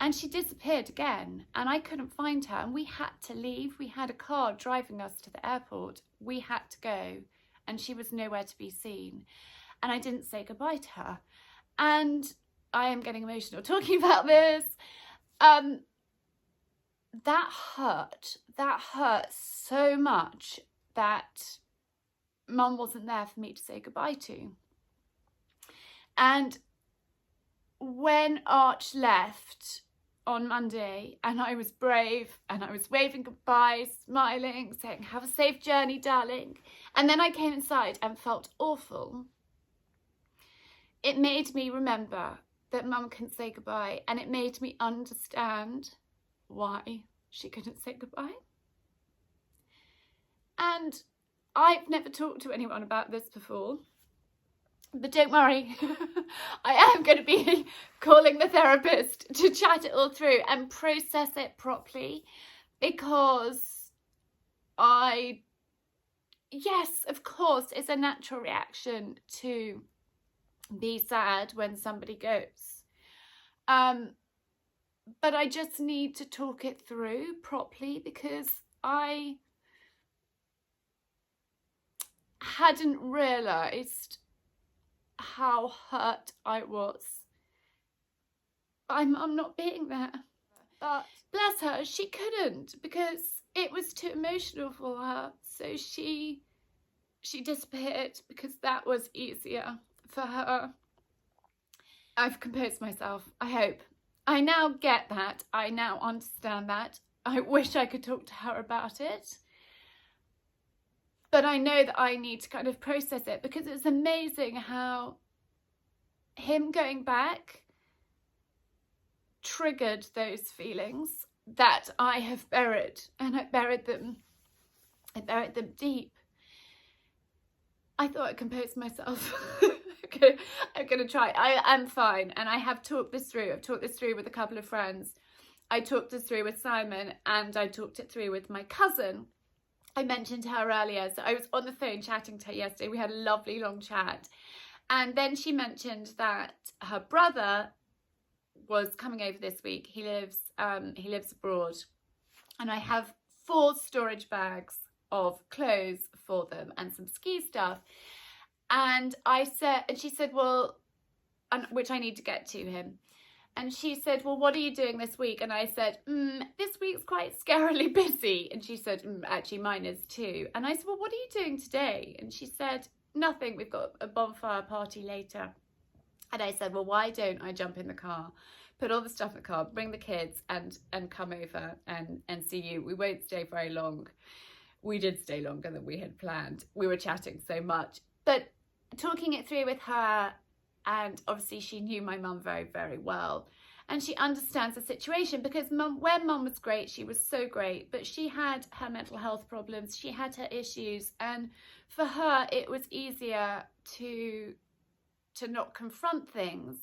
And she disappeared again and I couldn't find her and we had to leave. We had a car driving us to the airport. We had to go and she was nowhere to be seen. And I didn't say goodbye to her. And I am getting emotional talking about this. That hurt so much that Mum wasn't there for me to say goodbye to. And when Arch left on Monday and I was brave and I was waving goodbye, smiling, saying, have a safe journey, darling. And then I came inside and felt awful. It made me remember that Mum couldn't say goodbye and it made me understand why she couldn't say goodbye. And I've never talked to anyone about this before, but don't worry, I am going to be calling the therapist to chat it all through and process it properly, because yes, of course, it's a natural reaction to be sad when somebody goes. But I just need to talk it through properly because I hadn't realised how hurt I was by Mum not being there. But bless her, she couldn't because it was too emotional for her. So she disappeared because that was easier for her. I've composed myself, I hope. I now get that. I now understand that. I wish I could talk to her about it. But I know that I need to kind of process it because it's amazing how him going back triggered those feelings that I have buried, and I buried them deep. I thought I'd compose myself. I'm gonna try. I am fine, and I have talked this through. I've talked this through with a couple of friends. I talked this through with Simon, and I talked it through with my cousin. I mentioned her earlier, so I was on the phone chatting to her yesterday. We had a lovely long chat, and then she mentioned that her brother was coming over this week. He lives abroad, and I have 4 storage bags of clothes for them and some ski stuff. And she said, well, which I need to get to him. And she said, well, what are you doing this week? And I said, this week's quite scarily busy. And she said, actually, mine is too. And I said, well, what are you doing today? And she said, nothing. We've got a bonfire party later. And I said, well, why don't I jump in the car, put all the stuff in the car, bring the kids and come over and see you. We won't stay very long. We did stay longer than we had planned. We were chatting so much. But talking it through with her, and obviously she knew my mum very, very well. And she understands the situation, because when mum was great, she was so great, but she had her mental health problems, she had her issues, and for her it was easier to not confront things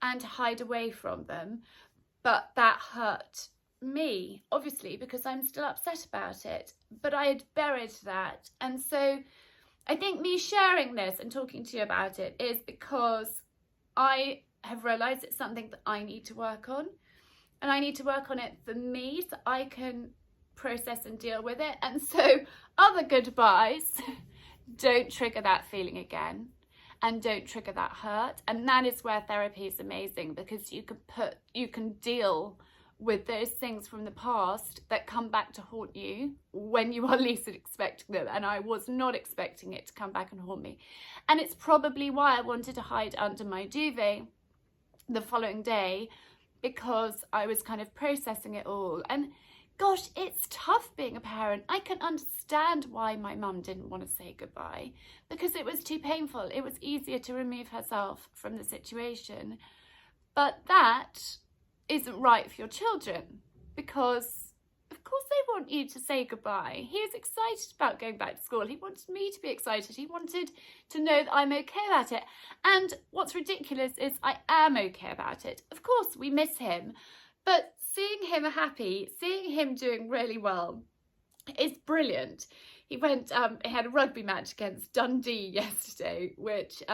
and to hide away from them. But that hurt me, obviously, because I'm still upset about it, but I had buried that. And so I think me sharing this and talking to you about it is because I have realised it's something that I need to work on, and I need to work on it for me so I can process and deal with it. And so other goodbyes don't trigger that feeling again, and don't trigger that hurt. And that is where therapy is amazing, because you can deal with those things from the past that come back to haunt you when you are least expecting them. And I was not expecting it to come back and haunt me. And it's probably why I wanted to hide under my duvet the following day, because I was kind of processing it all. And gosh, it's tough being a parent. I can understand why my mum didn't want to say goodbye, because it was too painful. It was easier to remove herself from the situation. But that isn't right for your children, because of course they want you to say goodbye. He was excited about going back to school. He wanted me to be excited. He wanted to know that I'm okay about it. And what's ridiculous is I am okay about it. Of course we miss him, but seeing him happy, seeing him doing really well is brilliant. He had a rugby match against Dundee yesterday, which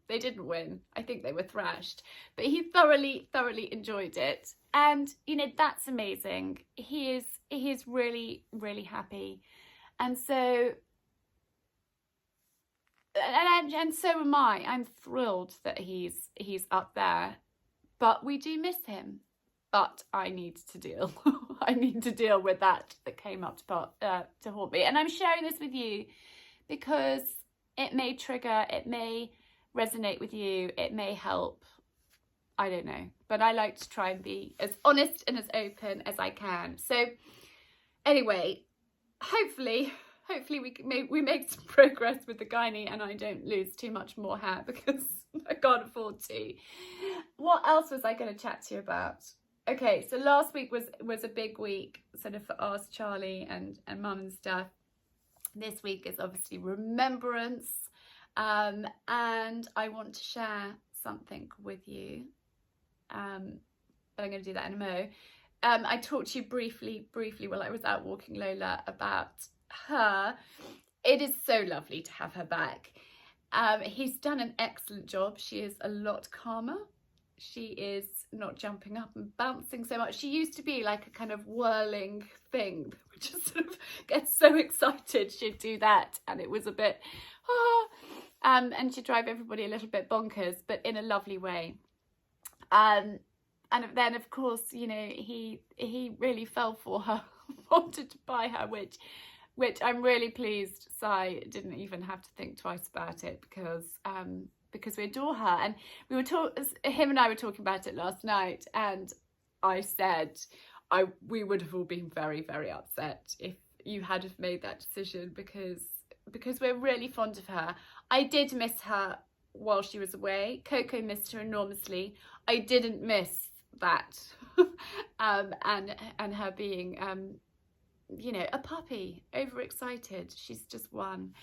they didn't win. I think they were thrashed, but he thoroughly enjoyed it. And, you know, that's amazing. He is really, really happy. And so, and so am I. I'm thrilled that he's up there, but we do miss him. But I need to deal. I need to deal with that came up to haunt me. And I'm sharing this with you because it may trigger, it may resonate with you, it may help. I don't know. But I like to try and be as honest and as open as I can. So anyway, hopefully we make some progress with the gynae and I don't lose too much more hair, because I can't afford to. What else was I going to chat to you about? Okay, so last week was a big week sort of for Ask Charlie and mum and stuff. This week is obviously remembrance, and I want to share something with you, but I'm going to do that in a mo. I talked to you briefly while I was out walking Lola about her. It is so lovely to have her back. He's done an excellent job. She is a lot calmer. She is not jumping up and bouncing so much. She used to be like a kind of whirling thing, which just sort of gets so excited she'd do that, and it was a bit and she'd drive everybody a little bit bonkers, but in a lovely way. And then of course, you know, he really fell for her, wanted to buy her, which I'm really pleased Si didn't even have to think twice about it, because we adore her. And him and I were talking about it last night, and I said we would have all been very, very upset if you had have made that decision, because we're really fond of her. I did miss her while she was away. Coco missed her enormously. I didn't miss that. and her being you know, a puppy, overexcited. She's just one.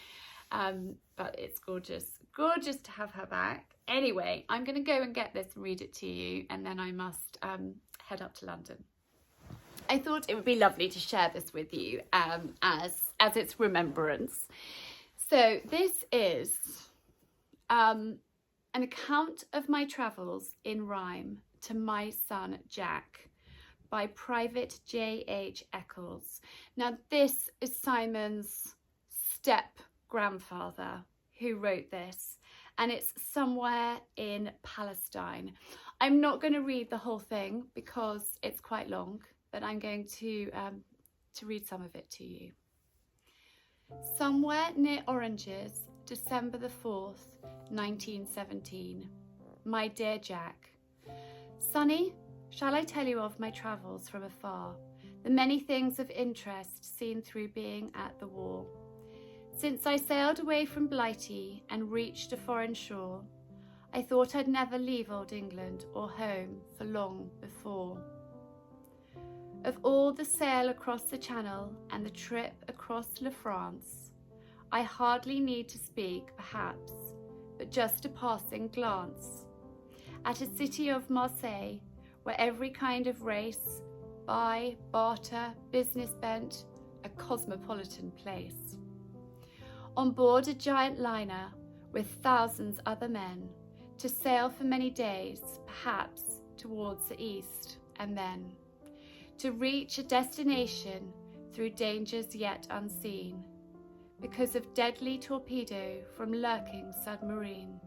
but it's gorgeous to have her back. Anyway, I'm going to go and get this and read it to you, and then I must head up to London. I thought it would be lovely to share this with you as it's remembrance. So this is an account of my travels in rhyme to my son Jack by Private J.H. Eccles. Now this is Simon's step-grandfather who wrote this, and it's somewhere in Palestine. I'm not going to read the whole thing because it's quite long, but I'm going to read some of it to you. Somewhere near Oranges, December the 4th, 1917. My dear Jack. Sonny, shall I tell you of my travels from afar, the many things of interest seen through being at the war? Since I sailed away from Blighty and reached a foreign shore, I thought I'd never leave old England or home for long before. Of all the sail across the Channel and the trip across La France, I hardly need to speak, perhaps, but just a passing glance at a city of Marseille, where every kind of race, buy, barter, business bent, a cosmopolitan place. On board a giant liner with thousands other men, to sail for many days, perhaps towards the east, and then to reach a destination through dangers yet unseen, because of deadly torpedo from lurking submarine.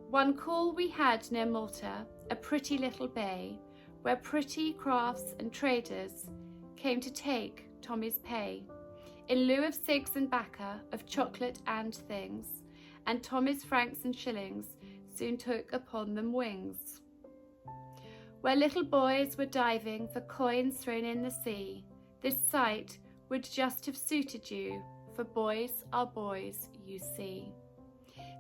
One call we had near Malta, a pretty little bay, where pretty crafts and traders came to take Tommy's pay, in lieu of cigs and bacca, of chocolate and things, and Tommy's francs and shillings soon took upon them wings. Where little boys were diving for coins thrown in the sea, this sight would just have suited you, for boys are boys, you see.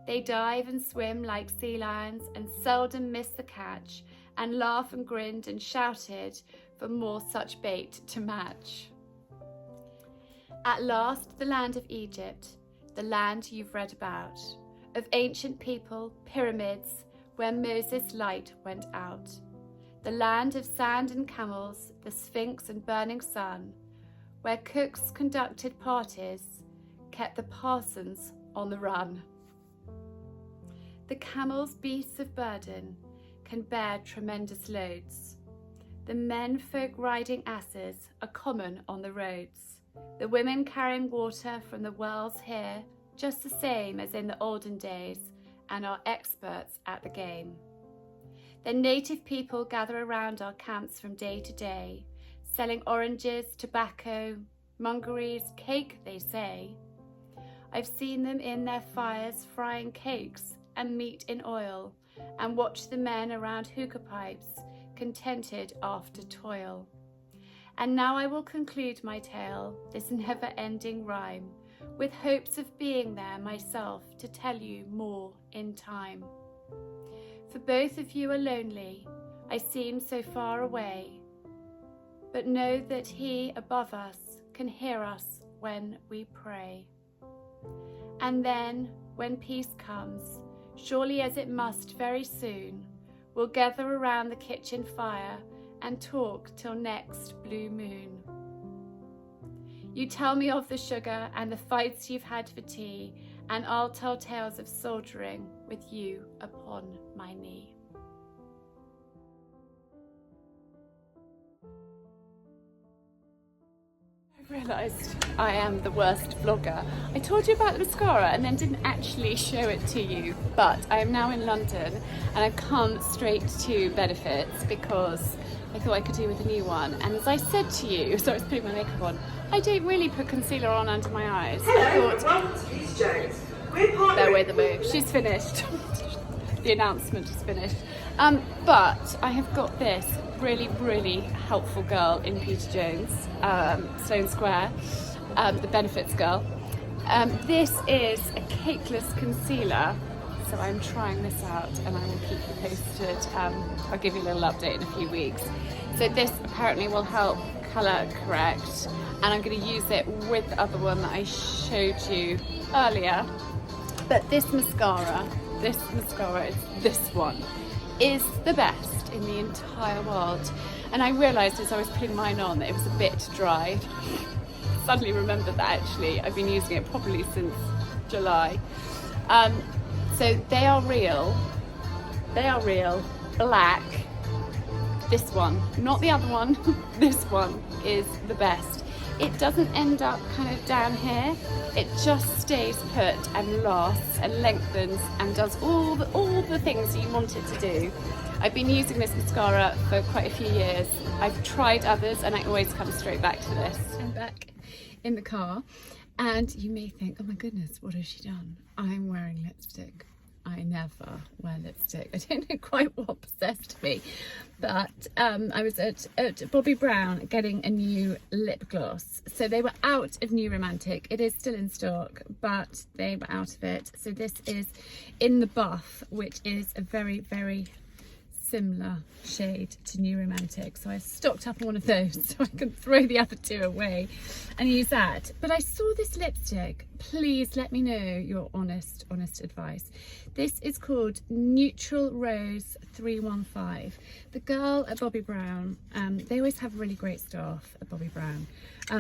They dive and swim like sea lions and seldom miss the catch, and laugh and grinned and shouted for more such bait to match. At last the land of Egypt, the land you've read about, of ancient people, pyramids, where Moses' light went out. The land of sand and camels, the Sphinx and burning sun, where cooks conducted parties, kept the parsons on the run. The camels, beasts of burden, can bear tremendous loads. The men folk riding asses are common on the roads. The women carrying water from the wells here, just the same as in the olden days, and are experts at the game. The native people gather around our camps from day to day, selling oranges, tobacco, mungeries, cake, they say. I've seen them in their fires frying cakes and meat in oil, and watched the men around hookah pipes, contented after toil. And now I will conclude my tale, this never-ending rhyme, with hopes of being there myself to tell you more in time. For both of you are lonely, I seem so far away, but know that He above us can hear us when we pray. And then, when peace comes, surely as it must very soon, we'll gather around the kitchen fire and talk till next blue moon. You tell me of the sugar and the fights you've had for tea, and I'll tell tales of soldiering with you upon my knee. I've realised I am the worst vlogger. I told you about the mascara and then didn't actually show it to you, but I am now in London and I've come straight to Benefits because I thought I could do with a new one. And as I said to you, so I was putting my makeup on, I don't really put concealer on under my eyes. I thought, bear with the move, she's finished. The announcement is finished. But I have got this really, really helpful girl in Peter Jones, Sloane Square, the Benefits girl. This is a cakeless concealer, so I'm trying this out and I will keep you posted. I'll give you a little update in a few weeks. So this apparently will help colour correct, and I'm going to use it with the other one that I showed you earlier. But this mascara is this one, is the best in the entire world. And I realised as I was putting mine on that it was a bit dry. Suddenly remembered that actually I've been using it probably since July. So they are real, black. This one, not the other one, this one is the best. It doesn't end up kind of down here, it just stays put and lasts and lengthens and does all the things you want it to do. I've been using this mascara for quite a few years. I've tried others and I always come straight back to this. I'm back in the car and you may think, oh my goodness, what has she done? I'm wearing lipstick. I never wear lipstick. I don't know quite what possessed me, but I was at Bobbi Brown getting a new lip gloss. So they were out of New Romantic. It is still in stock, but they were out of it. So this is in the Buff, which is a very, very similar shade to New Romantic. So I stocked up on one of those so I can throw the other two away and use that. But I saw this lipstick. Please let me know your honest advice. This is called Neutral Rose 315. The girl at Bobbi Brown, they always have really great staff at Bobbi Brown,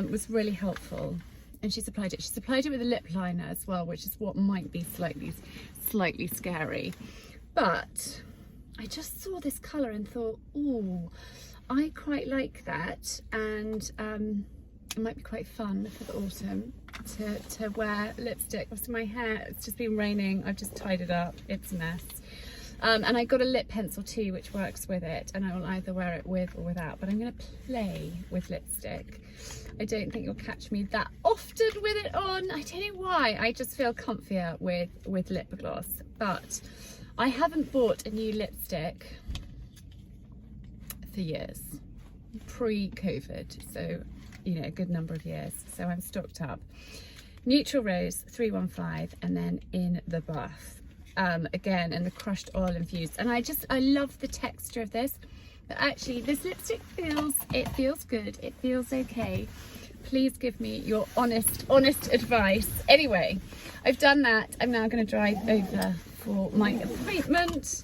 was really helpful. And she supplied it. She supplied it with a lip liner as well, which is what might be slightly scary. But I just saw this colour and thought, oh, I quite like that, and it might be quite fun for the autumn to wear lipstick. Obviously my hair, it's just been raining, I've just tied it up, it's a mess. And I got a lip pencil too, which works with it, and I will either wear it with or without, but I'm going to play with lipstick. I don't think you'll catch me that often with it on. I don't know why, I just feel comfier with lip gloss, but I haven't bought a new lipstick for years, pre-COVID, so you know, a good number of years, so I'm stocked up. Neutral Rose 315, and then in the Buff, again in the crushed oil infused. And I love the texture of this, but actually this lipstick feels good, it feels okay. Please give me your honest advice. Anyway, I've done that. I'm now going to drive over for my appointment.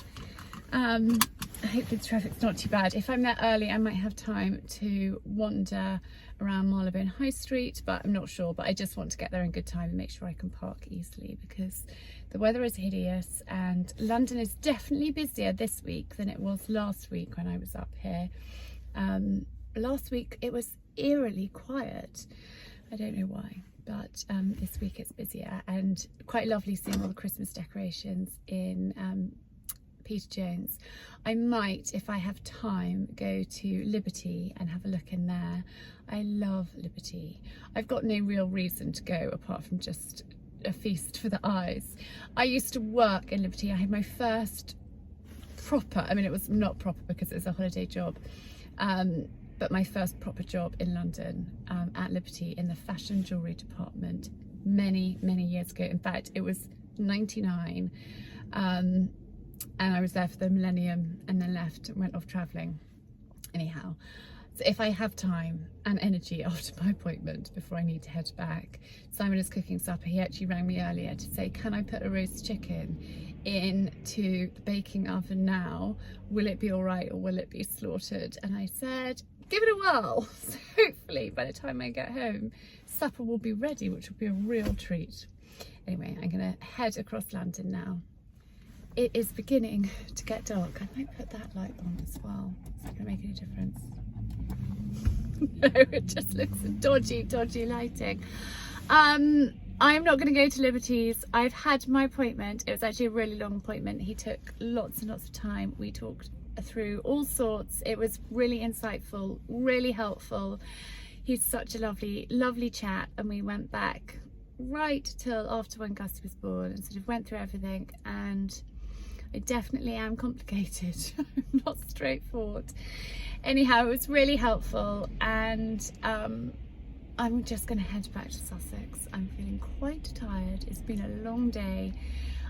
Hopefully the traffic's not too bad. If I'm there early, I might have time to wander around Marylebone High Street, but I'm not sure. But I just want to get there in good time and make sure I can park easily, because the weather is hideous and London is definitely busier this week than it was last week when I was up here. Last week it was eerily quiet. I don't know why, but this week it's busier, and quite lovely seeing all the Christmas decorations in Peter Jones. I might, if I have time, go to Liberty and have a look in there. I love Liberty. I've got no real reason to go apart from just a feast for the eyes. I used to work in Liberty. I had my first proper, I mean it was not proper because it was a holiday job, but my first proper job in London at Liberty in the fashion jewellery department many years ago. In fact, it was 99, and I was there for the millennium and then left and went off travelling. Anyhow, so if I have time and energy after my appointment before I need to head back, Simon is cooking supper. He actually rang me earlier to say, can I put a roast chicken into the baking oven now? Will it be all right or will it be slaughtered? And I said, give it a whirl. So hopefully by the time I get home, supper will be ready, which will be a real treat. Anyway, I'm going to head across London now. It is beginning to get dark. I might put that light on as well. Is that going to make any difference? No, it just looks dodgy lighting. I'm not going to go to Liberty's. I've had my appointment. It was actually a really long appointment. He took lots and lots of time. We talked through all sorts. It was really insightful, really helpful. He's such a lovely chap, and we went back right till after when Gus was born and sort of went through everything. And I definitely am complicated. I'm not straightforward. Anyhow, it was really helpful, and I'm just going to head back to Sussex. I'm feeling quite tired. It's been a long day.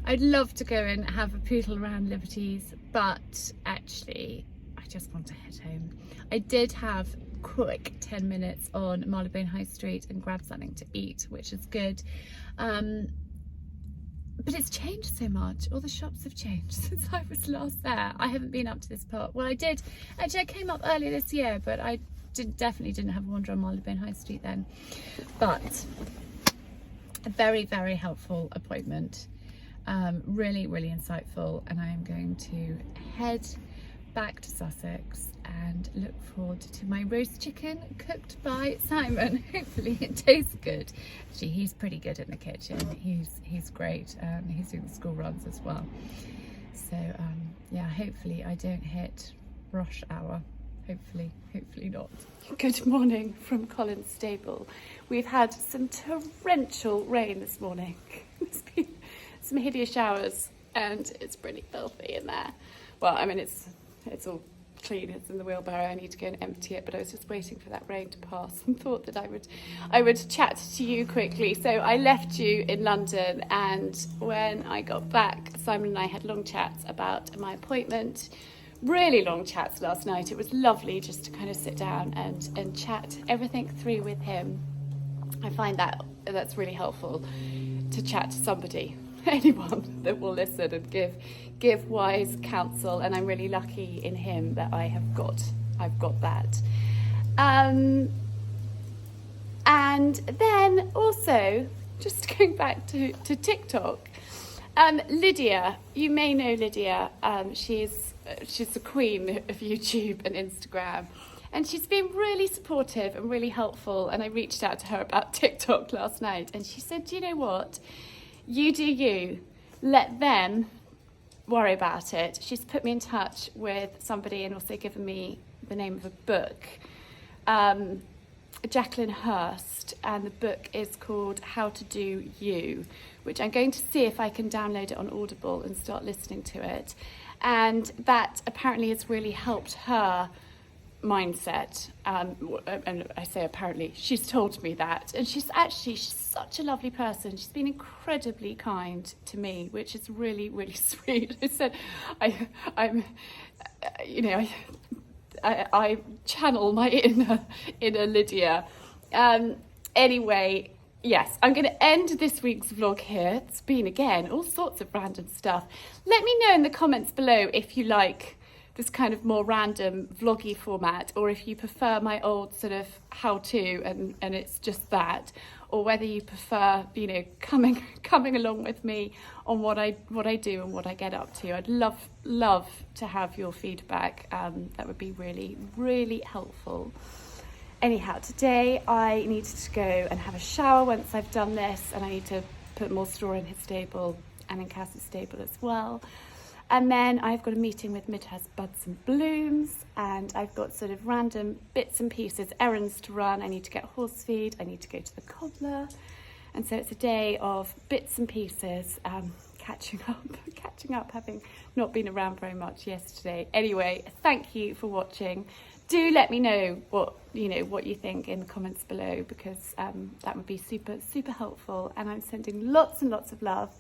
I'd love to go and have a poodle around Liberty's, but actually I just want to head home. I did have quick 10 minutes on Marylebone High Street and grab something to eat, which is good. But it's changed so much. All the shops have changed since I was last there. I haven't been up to this part. Well, I did. Actually, I came up earlier this year, but I definitely didn't have a wander on Marylebone High Street then. But a very, very helpful appointment. Really, really insightful. And I am going to head back to Sussex and look forward to my roast chicken cooked by Simon. Hopefully it tastes good. Actually, he's pretty good in the kitchen. He's great. He's doing the school runs as well. So yeah, hopefully I don't hit rush hour. Hopefully not. Good morning from Colin's stable. We've had some torrential rain this morning. There's been some hideous showers and it's pretty filthy in there. Well, I mean, it's all clean, it's in the wheelbarrow. I need to go and empty it, but I was just waiting for that rain to pass and thought that I would chat to you quickly. So I left you in London, and when I got back, Simon and I had long chats about my appointment. Really long chats last night. It was lovely just to kind of sit down and chat everything through with him. I find that's really helpful to chat to somebody, anyone that will listen and give wise counsel, and I'm really lucky in him that I've got that. And then also, just going back to TikTok, Lydia, you may know Lydia. She's the queen of YouTube and Instagram, and she's been really supportive and really helpful. And I reached out to her about TikTok last night, and she said, "Do you know what? You do you. Let them worry about it." She's put me in touch with somebody and also given me the name of a book, Jacqueline Hurst, and the book is called How to Do You, which I'm going to see if I can download it on Audible and start listening to it. And that apparently has really helped her mindset, and I say apparently, she's told me that, and she's such a lovely person. She's been incredibly kind to me, which is really, really sweet. I said I channel my inner Lydia. Anyway, yes, I'm going to end this week's vlog here. It's been, again, all sorts of random stuff. Let me know in the comments below if you like this kind of more random vloggy format, or if you prefer my old sort of how-to and it's just that, or whether you prefer, coming along with me on what I do and what I get up to. I'd love to have your feedback. That would be really, really helpful. Anyhow, today I needed to go and have a shower once I've done this, and I need to put more straw in his stable and in Cass's stable as well. And then I've got a meeting with Midhurst Buds Blooms, and I've got sort of random bits and pieces, errands to run. I need to get horse feed, I need to go to the cobbler. And so it's a day of bits and pieces, catching up, having not been around very much yesterday. Anyway, thank you for watching. Do let me know what you think in the comments below, because that would be super, super helpful. And I'm sending lots and lots of love.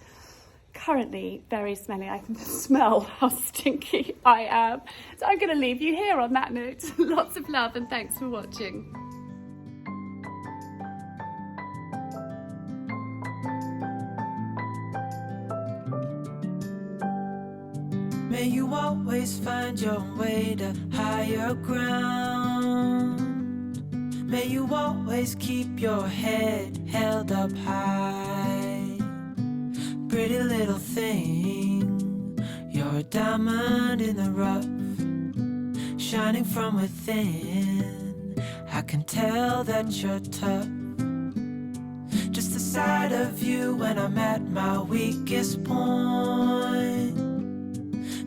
Currently very smelly. I can smell how stinky I am. So I'm going to leave you here on that note. Lots of love and thanks for watching. May you always find your way to higher ground. May you always keep your head held up high. Pretty little thing, you're a diamond in the rough, shining from within. I can tell that you're tough. Just the sight of you when I'm at my weakest point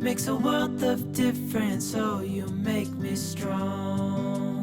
makes a world of difference. Oh, you make me strong.